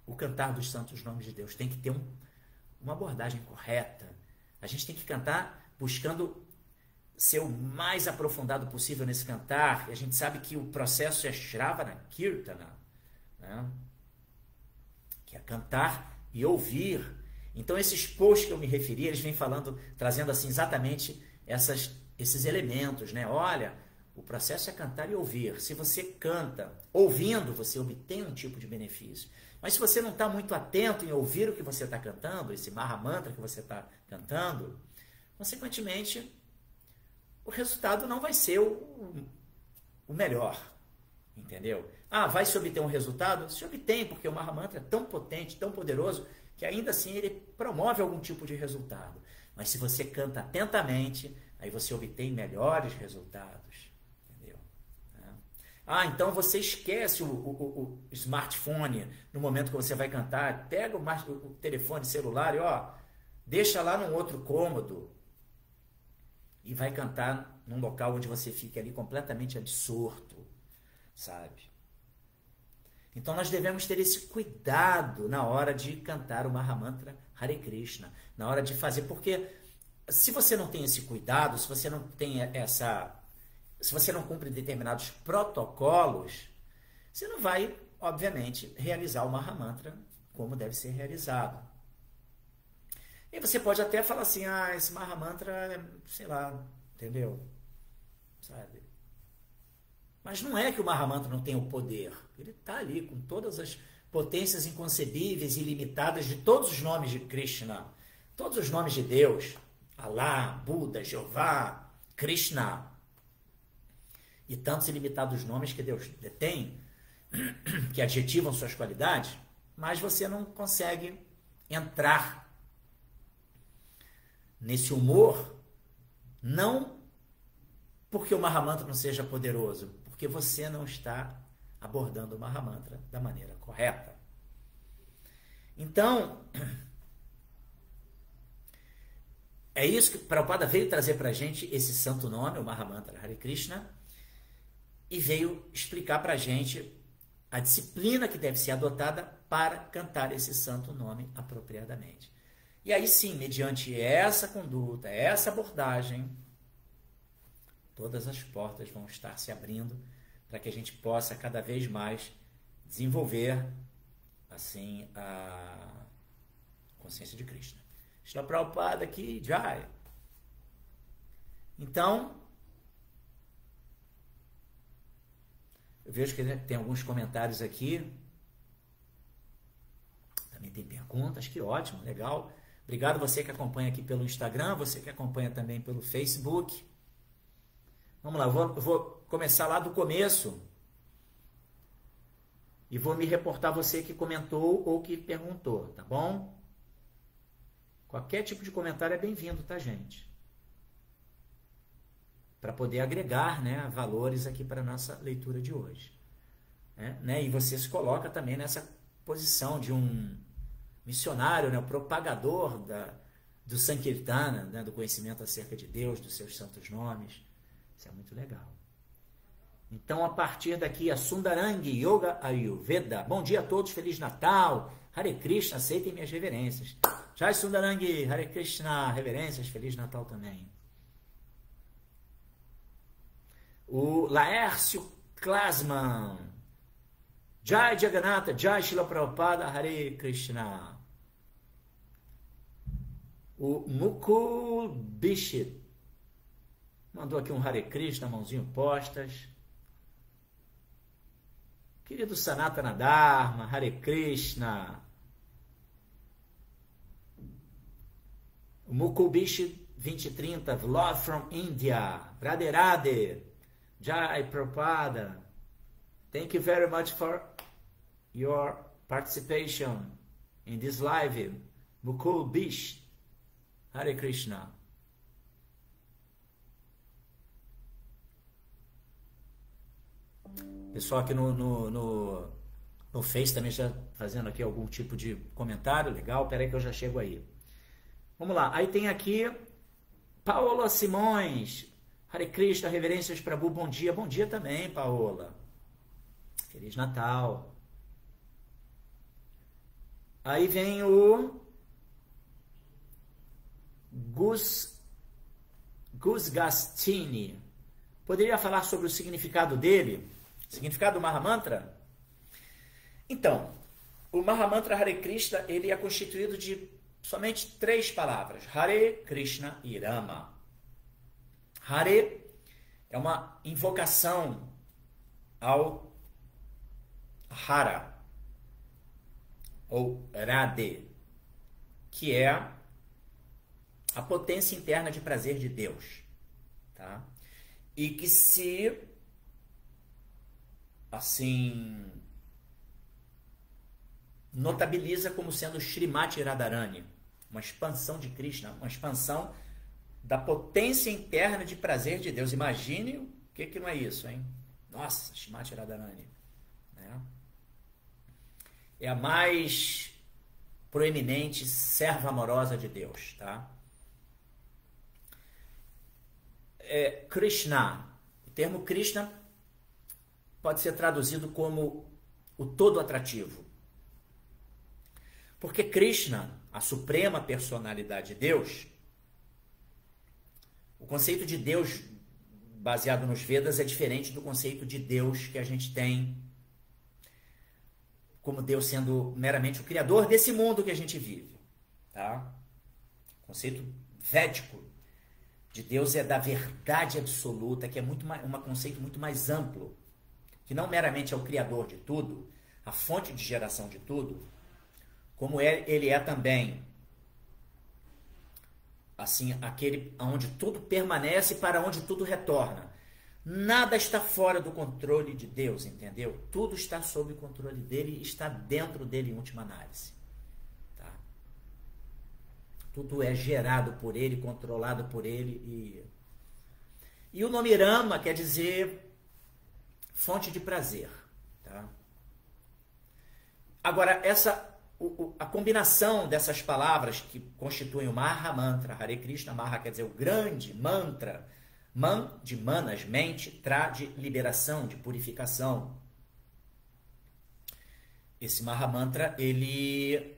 o cantar dos santos nomes de Deus. Tem que ter uma abordagem correta. A gente tem que cantar buscando ser o mais aprofundado possível nesse cantar. E a gente sabe que o processo é Shravana Kirtana, né? Que é cantar e ouvir. Então esses posts que eu me referi, eles vêm trazendo assim exatamente esses elementos, né? Olha, o processo é cantar e ouvir. Se você canta ouvindo, você obtém um tipo de benefício. Mas se você não está muito atento em ouvir o que você está cantando, esse Mahamantra que você está cantando, consequentemente, o resultado não vai ser o melhor, entendeu? Vai se obter um resultado? Se obtém, porque o Mahamantra é tão potente, tão poderoso, que ainda assim ele promove algum tipo de resultado. Mas se você canta atentamente, aí você obtém melhores resultados, entendeu? Então você esquece o smartphone no momento que você vai cantar, pega o telefone celular e deixa lá num outro cômodo, e vai cantar num local onde você fique ali completamente absorto, sabe? Então nós devemos ter esse cuidado na hora de cantar o Mahamantra Hare Krishna, na hora de fazer, porque se você não tem esse cuidado, se você não tem se você não cumpre determinados protocolos, você não vai, obviamente, realizar o Mahamantra como deve ser realizado. E você pode até falar assim, esse Mahamantra, sei lá, entendeu? Sabe? Mas não é que o Mahamantra não tem o poder. Ele está ali com todas as potências inconcebíveis e ilimitadas de todos os nomes de Krishna, todos os nomes de Deus, Alá, Buda, Jeová, Krishna, e tantos ilimitados nomes que Deus detém, que adjetivam suas qualidades, mas você não consegue entrar nesse humor, não porque o Mahamantra não seja poderoso, porque você não está abordando o Mahamantra da maneira correta. Então, é isso que Prabhupada veio trazer para a gente, esse santo nome, o Mahamantra Hare Krishna, e veio explicar para a gente a disciplina que deve ser adotada para cantar esse santo nome apropriadamente. E aí sim, mediante essa conduta, essa abordagem, todas as portas vão estar se abrindo para que a gente possa cada vez mais desenvolver assim a consciência de Krishna. Shila Prabhupada aqui, Jai. Então, eu vejo que tem alguns comentários aqui. Também tem perguntas, que ótimo, legal. Obrigado você que acompanha aqui pelo Instagram, você que acompanha também pelo Facebook. Vamos lá, eu vou começar lá do começo. E vou me reportar você que comentou ou que perguntou, tá bom? Qualquer tipo de comentário é bem-vindo, tá, gente? Para poder agregar, né, valores aqui para a nossa leitura de hoje. Né? E você se coloca também nessa posição de um missionário, né, propagador do Sankirtana, né, do conhecimento acerca de Deus, dos seus santos nomes. Isso é muito legal. Então, a partir daqui, a Sundarangi Yoga Ayurveda. Bom dia a todos, Feliz Natal. Hare Krishna, aceitem minhas reverências. Jai Sundarangi, Hare Krishna, reverências, Feliz Natal também. O Laércio Klasman. Jai Jagannatha, Jai Shila Prabhupada, Hare Krishna. O Mukul Bishit mandou aqui um Hare Krishna, mãozinho postas. Querido Sanatana Dharma, Hare Krishna. O Mukul Bishit 2030, Love from India. Radhe Jai Prabhupada. Thank you very much for your participation in this live. Mukul Bishit. Hare Krishna. Pessoal aqui no Face também já fazendo aqui algum tipo de comentário. Legal, peraí que eu já chego aí. Vamos lá, aí tem aqui Paola Simões. Hare Krishna, reverências Prabhu, bom dia. Bom dia também, Paola. Feliz Natal. Aí vem o Gus Gastini. Poderia falar sobre o significado dele? Significado do Mahamantra? Então, o Mahamantra Hare Krishna, ele é constituído de somente 3 palavras. Hare, Krishna e Rama. Hare é uma invocação ao Hara, ou Radhe, que é a potência interna de prazer de Deus. Tá? E que se assim notabiliza como sendo Srimati Radharani, uma expansão de Krishna, uma expansão da potência interna de prazer de Deus. Imagine o que não é isso, hein? Nossa, Srimati Radharani, né? É a mais proeminente serva amorosa de Deus, tá? Krishna, o termo Krishna pode ser traduzido como o todo atrativo. Porque Krishna, a suprema personalidade de Deus, o conceito de Deus baseado nos Vedas é diferente do conceito de Deus que a gente tem como Deus sendo meramente o criador desse mundo que a gente vive. Tá? O conceito védico de Deus é da verdade absoluta, que é um conceito muito mais amplo, que não meramente é o criador de tudo, a fonte de geração de tudo, como ele é também assim, aquele onde tudo permanece e para onde tudo retorna. Nada está fora do controle de Deus, entendeu? Tudo está sob o controle dele e está dentro dele em última análise. Tá? Tudo é gerado por ele, controlado por ele. E o nome Rama quer dizer fonte de prazer. Tá? Agora, a combinação dessas palavras que constituem o Maha Mantra, Hare Krishna, Maha quer dizer o grande mantra, Man de manas, mente, Tra de liberação, de purificação. Esse Maha Mantra, ele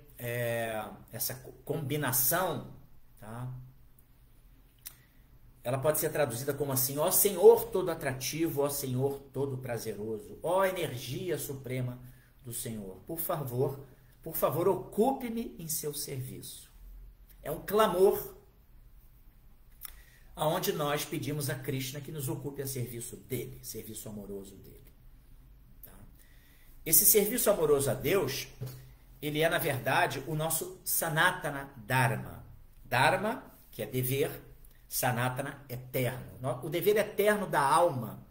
essa combinação, tá? ela pode ser traduzida como assim: ó Senhor todo atrativo, ó Senhor todo prazeroso, ó energia suprema do Senhor, por favor, ocupe-me em seu serviço. É um clamor aonde nós pedimos a Krishna que nos ocupe a serviço dele, serviço amoroso dele. Tá? Esse serviço amoroso a Deus, ele é, na verdade, o nosso Sanatana Dharma. Dharma, que é dever, Sanatana, eterno. O dever eterno da alma.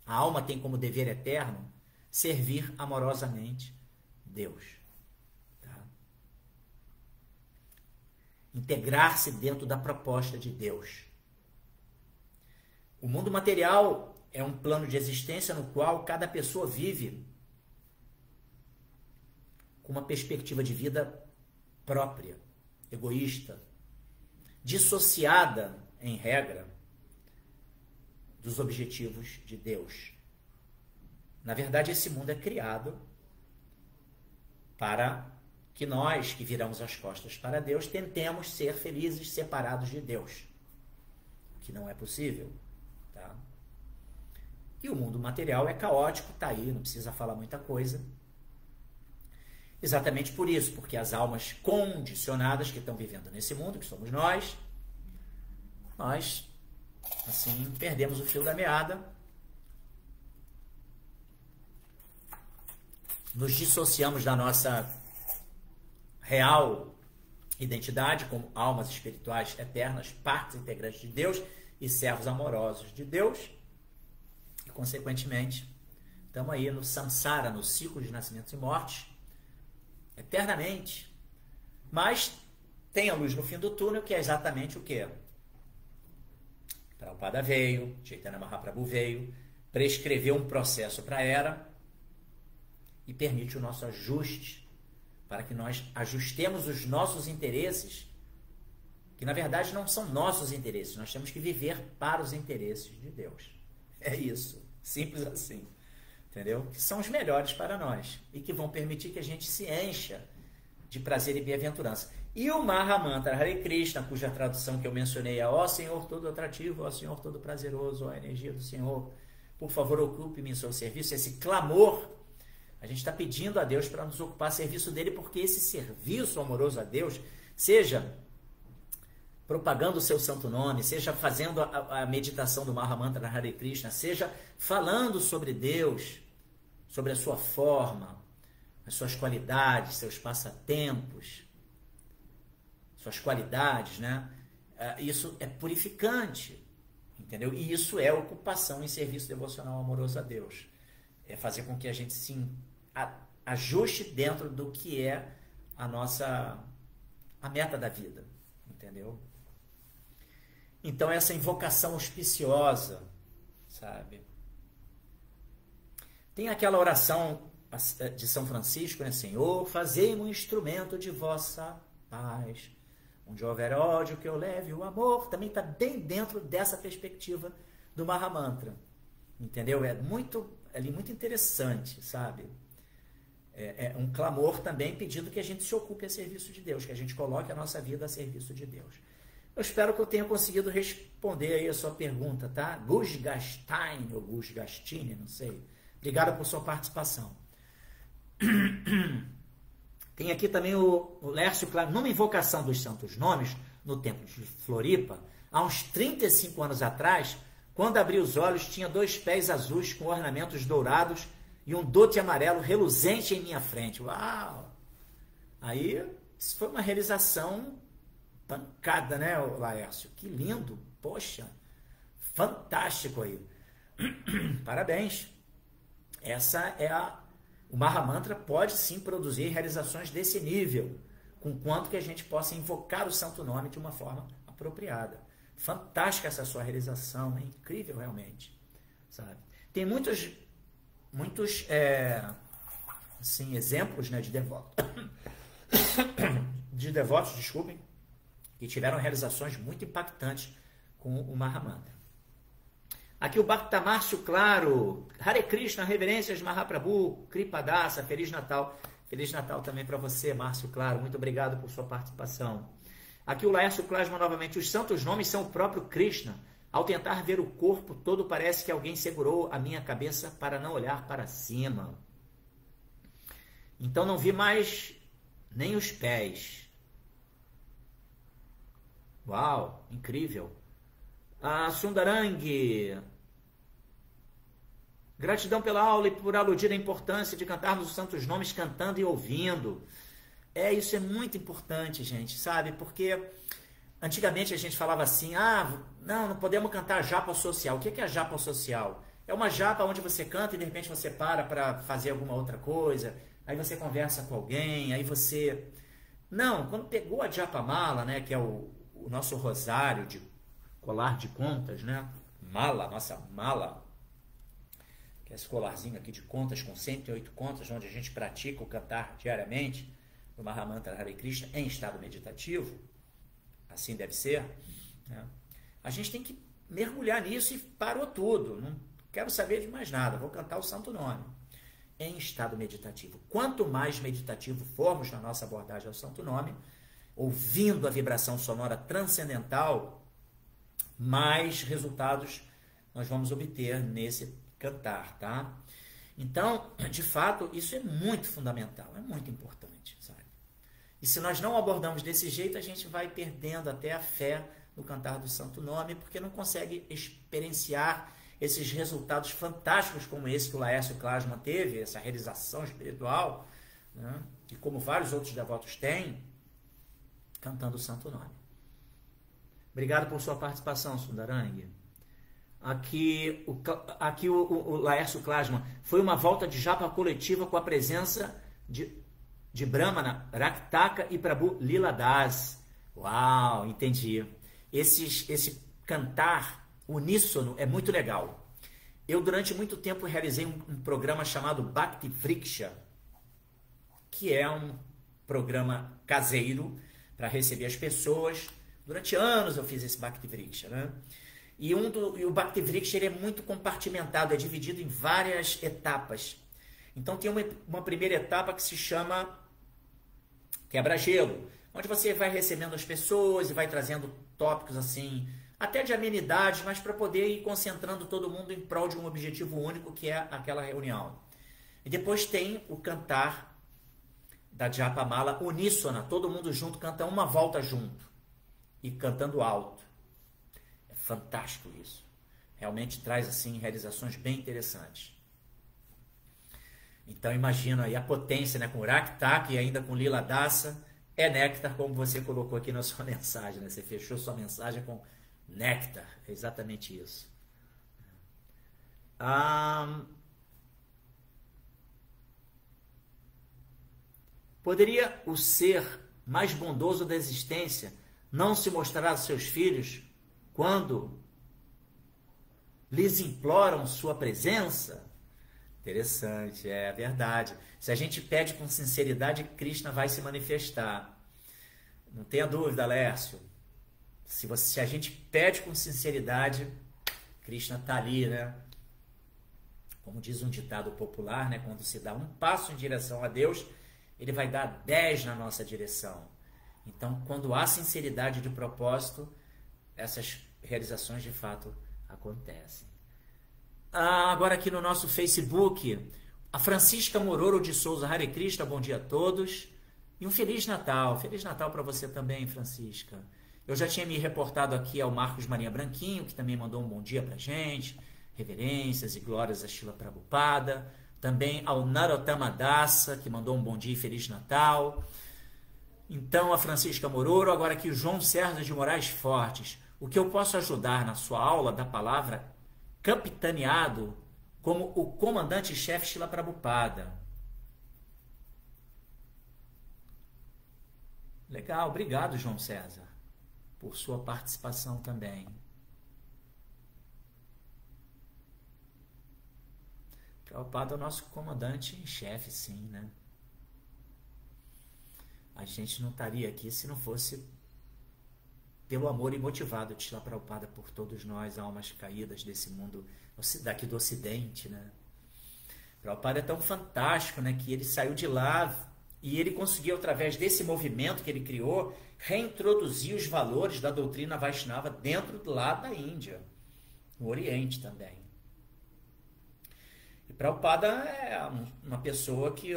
A alma tem como dever eterno servir amorosamente Deus. Tá? Integrar-se dentro da proposta de Deus. O mundo material é um plano de existência no qual cada pessoa vive com uma perspectiva de vida própria, egoísta, dissociada, em regra, dos objetivos de Deus. Na verdade, esse mundo é criado para que nós, que viramos as costas para Deus, tentemos ser felizes separados de Deus, o que não é possível. Tá? E o mundo material é caótico, está aí, não precisa falar muita coisa. Exatamente por isso, porque as almas condicionadas que estão vivendo nesse mundo, que somos nós, assim, perdemos o fio da meada, nos dissociamos da nossa real identidade como almas espirituais eternas, partes integrantes de Deus e servos amorosos de Deus, e, consequentemente, estamos aí no samsara, no ciclo de nascimentos e mortes, eternamente. Mas tem a luz no fim do túnel, que é exatamente o quê? Prabhupada veio, Chaitanya Mahaprabhu veio, prescreveu um processo para a era e permite o nosso ajuste, para que nós ajustemos os nossos interesses, que na verdade não são nossos interesses, nós temos que viver para os interesses de Deus. É isso, simples assim. Entendeu? Que são os melhores para nós e que vão permitir que a gente se encha de prazer e bem-aventurança. E o Mahamantra Hare Krishna, cuja tradução que eu mencionei é: ó Senhor todo atrativo, ó Senhor todo prazeroso, ó energia do Senhor, por favor ocupe-me em seu serviço. Esse clamor, a gente está pedindo a Deus para nos ocupar a serviço dele, porque esse serviço amoroso a Deus, seja propagando o seu santo nome, seja fazendo a meditação do Mahamantra Hare Krishna, seja falando sobre Deus, sobre a sua forma, as suas qualidades, seus passatempos, suas qualidades, né? Isso é purificante, entendeu? E isso é ocupação em serviço devocional amoroso a Deus. É fazer com que a gente se ajuste dentro do que é a meta da vida, entendeu? Então, essa invocação auspiciosa, sabe? Tem aquela oração de São Francisco, né? Senhor, fazei-me um instrumento de vossa paz. Onde houver ódio, que eu leve o amor. Também está bem dentro dessa perspectiva do Mahamantra. Entendeu? É muito interessante, sabe? É um clamor também pedindo que a gente se ocupe a serviço de Deus, que a gente coloque a nossa vida a serviço de Deus. Eu espero que eu tenha conseguido responder aí a sua pergunta, tá? Gus Gastein, ou Gus Gastini, não sei. Obrigado por sua participação. Tem aqui também o Lércio Claro. Numa invocação dos santos nomes, no templo de Floripa, há uns 35 anos atrás, quando abri os olhos, tinha 2 pés azuis com ornamentos dourados e um dote amarelo reluzente em minha frente. Uau! Aí, isso foi uma realização pancada, né, Laércio? Que lindo! Poxa! Fantástico aí! Parabéns! O Mahamantra pode sim produzir realizações desse nível, com quanto que a gente possa invocar o santo nome de uma forma apropriada. Fantástica essa sua realização, é incrível realmente, sabe? Tem muitos assim, exemplos, né, de devotos, desculpem, que tiveram realizações muito impactantes com o Mahamantra. Aqui o Bhakta Márcio Claro, Hare Krishna, reverências Mahaprabhu, Kripadasa, Feliz Natal. Feliz Natal também para você, Márcio Claro, muito obrigado por sua participação. Aqui o Laércio Plasma novamente, os santos nomes são o próprio Krishna, Ao tentar ver o corpo todo, parece que alguém segurou a minha cabeça para não olhar para cima. Então não vi mais nem os pés. Uau, incrível. Sundarang, gratidão pela aula e por aludir à importância de cantarmos os santos nomes cantando e ouvindo. Isso é muito importante, gente, sabe? Porque antigamente a gente falava assim, não podemos cantar japa social. O que é a japa social? É uma japa onde você canta e de repente você para fazer alguma outra coisa, aí você conversa com alguém, aí você... Não, quando pegou a japamala, né, que é o nosso rosário de colar de contas, né? Nossa mala, que é esse colarzinho aqui de contas com 108 contas, onde a gente pratica o cantar diariamente do Mahamantra Hare Krishna em estado meditativo, assim deve ser, né? A gente tem que mergulhar nisso e parou tudo, não quero saber de mais nada, vou cantar o santo nome em estado meditativo. Quanto mais meditativo formos na nossa abordagem ao santo nome, ouvindo a vibração sonora transcendental, mais resultados nós vamos obter nesse cantar, tá? Então, de fato, isso é muito fundamental, é muito importante, sabe? E se nós não abordamos desse jeito, a gente vai perdendo até a fé no cantar do santo nome, porque não consegue experienciar esses resultados fantásticos como esse que o Laércio Klasman teve, essa realização espiritual, né? E como vários outros devotos têm, cantando o santo nome. Obrigado por sua participação, Sundarang. Aqui o Laércio Klasman. Foi uma volta de japa coletiva com a presença de Brahmana, Raktaka e Prabhu Lila Das. Uau, entendi. Esse cantar uníssono é muito legal. Eu, durante muito tempo, realizei um programa chamado Bhakti Vriksha, que é um programa caseiro para receber as pessoas. Durante anos eu fiz esse Bhakti Vriksha, né? E o Bhakti Vriksha ele é muito compartimentado, é dividido em várias etapas. Então tem uma primeira etapa que se chama quebra-gelo, onde você vai recebendo as pessoas e vai trazendo tópicos assim, até de amenidades, mas para poder ir concentrando todo mundo em prol de um objetivo único, que é aquela reunião. E depois tem o cantar da Japamala uníssona, todo mundo junto, canta uma volta junto e cantando alto. É fantástico isso. Realmente traz assim realizações bem interessantes. Então imagina aí a potência, né, com Raktaka e ainda com Lila Dasa, é néctar, como você colocou aqui na sua mensagem, né? Você fechou sua mensagem com néctar, é exatamente isso. Poderia o ser mais bondoso da existência não se mostrar aos seus filhos quando lhes imploram sua presença? Interessante, é verdade. Se a gente pede com sinceridade, Krishna vai se manifestar. Não tenha dúvida, Lércio. Se a gente pede com sinceridade, Krishna está ali, né? Como diz um ditado popular, né? Quando se dá um passo em direção a Deus, ele vai dar 10 na nossa direção. Então, quando há sinceridade de propósito, essas realizações de fato acontecem. Agora aqui no nosso Facebook, a Francisca Mororo de Souza, Hare Krishna, bom dia a todos. E um Feliz Natal. Feliz Natal para você também, Francisca. Eu já tinha me reportado aqui ao Marcos Marinha Branquinho, que também mandou um bom dia para gente. Reverências e glórias a Srila Prabhupada. Também ao Narottama Dasa, que mandou um bom dia e Feliz Natal. Então, a Francisca Mororo. Agora aqui o João César de Moraes Fortes. O que eu posso ajudar na sua aula da palavra capitaneado como o comandante-chefe Srila Prabhupada? Legal, obrigado, João César, por sua participação também. Prabhupada é o nosso comandante-chefe, sim, né? A gente não estaria aqui se não fosse pelo amor imotivado de Srila Prabhupada por todos nós, almas caídas desse mundo, daqui do Ocidente, né? Prabhupada é tão fantástico, né, que ele saiu de lá e ele conseguiu, através desse movimento que ele criou, reintroduzir os valores da doutrina Vaishnava dentro lá da Índia. no Oriente também. E Prabhupada é uma pessoa que,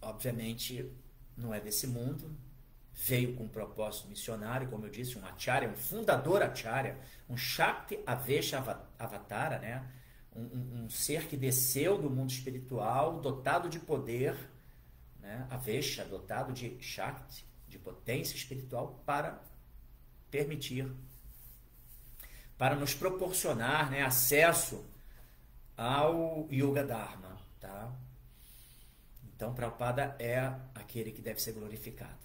obviamente, não é desse mundo, veio com um propósito missionário, como eu disse, um acharya, um fundador acharya, um Shakti Avesha Avatara, né? Um ser que desceu do mundo espiritual, dotado de poder, né? Avesha, dotado de Shakti, de potência espiritual, para permitir, para nos proporcionar, né, acesso ao Yoga Dharma, tá? Então, Prabhupada é aquele que deve ser glorificado.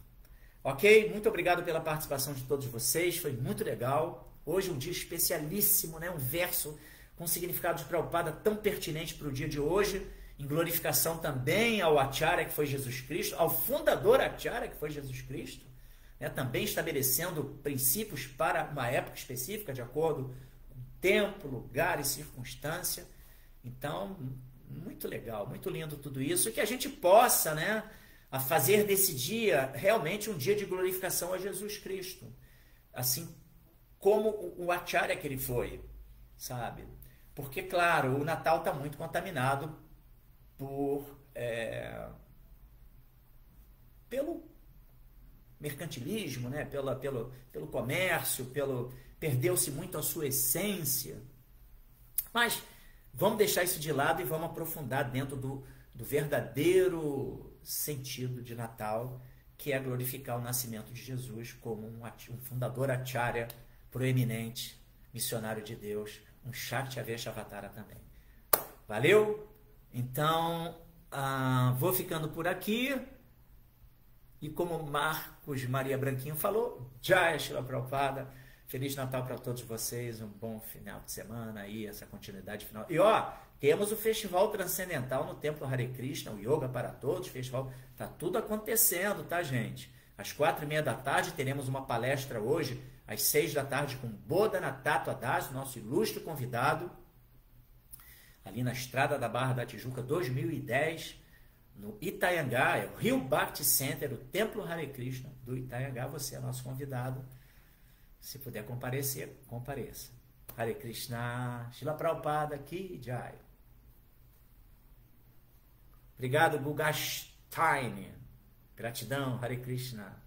Ok? Muito obrigado pela participação de todos vocês, foi muito legal. Hoje um dia especialíssimo, né? Um verso com significado de Prabhupada tão pertinente para o dia de hoje, em glorificação também ao Acharya, que foi Jesus Cristo, ao fundador Acharya, que foi Jesus Cristo, né? Também estabelecendo princípios para uma época específica, de acordo com tempo, lugar e circunstância. Então, muito legal, muito lindo tudo isso, e que a gente possa, né, a fazer desse dia realmente um dia de glorificação a Jesus Cristo, assim como o Acharya que ele foi, sabe? Porque, claro, o Natal está muito contaminado pelo mercantilismo, né? pelo comércio, perdeu-se muito a sua essência. Mas vamos deixar isso de lado e vamos aprofundar dentro do verdadeiro sentido de Natal, que é glorificar o nascimento de Jesus como um fundador acharya proeminente, missionário de Deus, um Shakti Avesha Avatara também. Valeu? Então, vou ficando por aqui. E como Marcos Maria Branquinho falou, Jai Shila Prabhupada, Feliz Natal para todos vocês, um bom final de semana aí, essa continuidade final. E temos o Festival Transcendental no Templo Hare Krishna, o Yoga para Todos, festival, tá tudo acontecendo, tá, gente? Às 4h30 da tarde teremos uma palestra hoje, às 6 da tarde, com Bodhana Tattva Das, nosso ilustre convidado, ali na Estrada da Barra da Tijuca, 2010, no Itanhangá, é o Rio Bhakti Center, o Templo Hare Krishna do Itanhangá. Você é nosso convidado. Se puder comparecer, compareça. Hare Krishna, Shila Prabhupada, Ki Jai. Obrigado, Gugastein. Gratidão, Hare Krishna.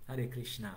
Hare Krishna.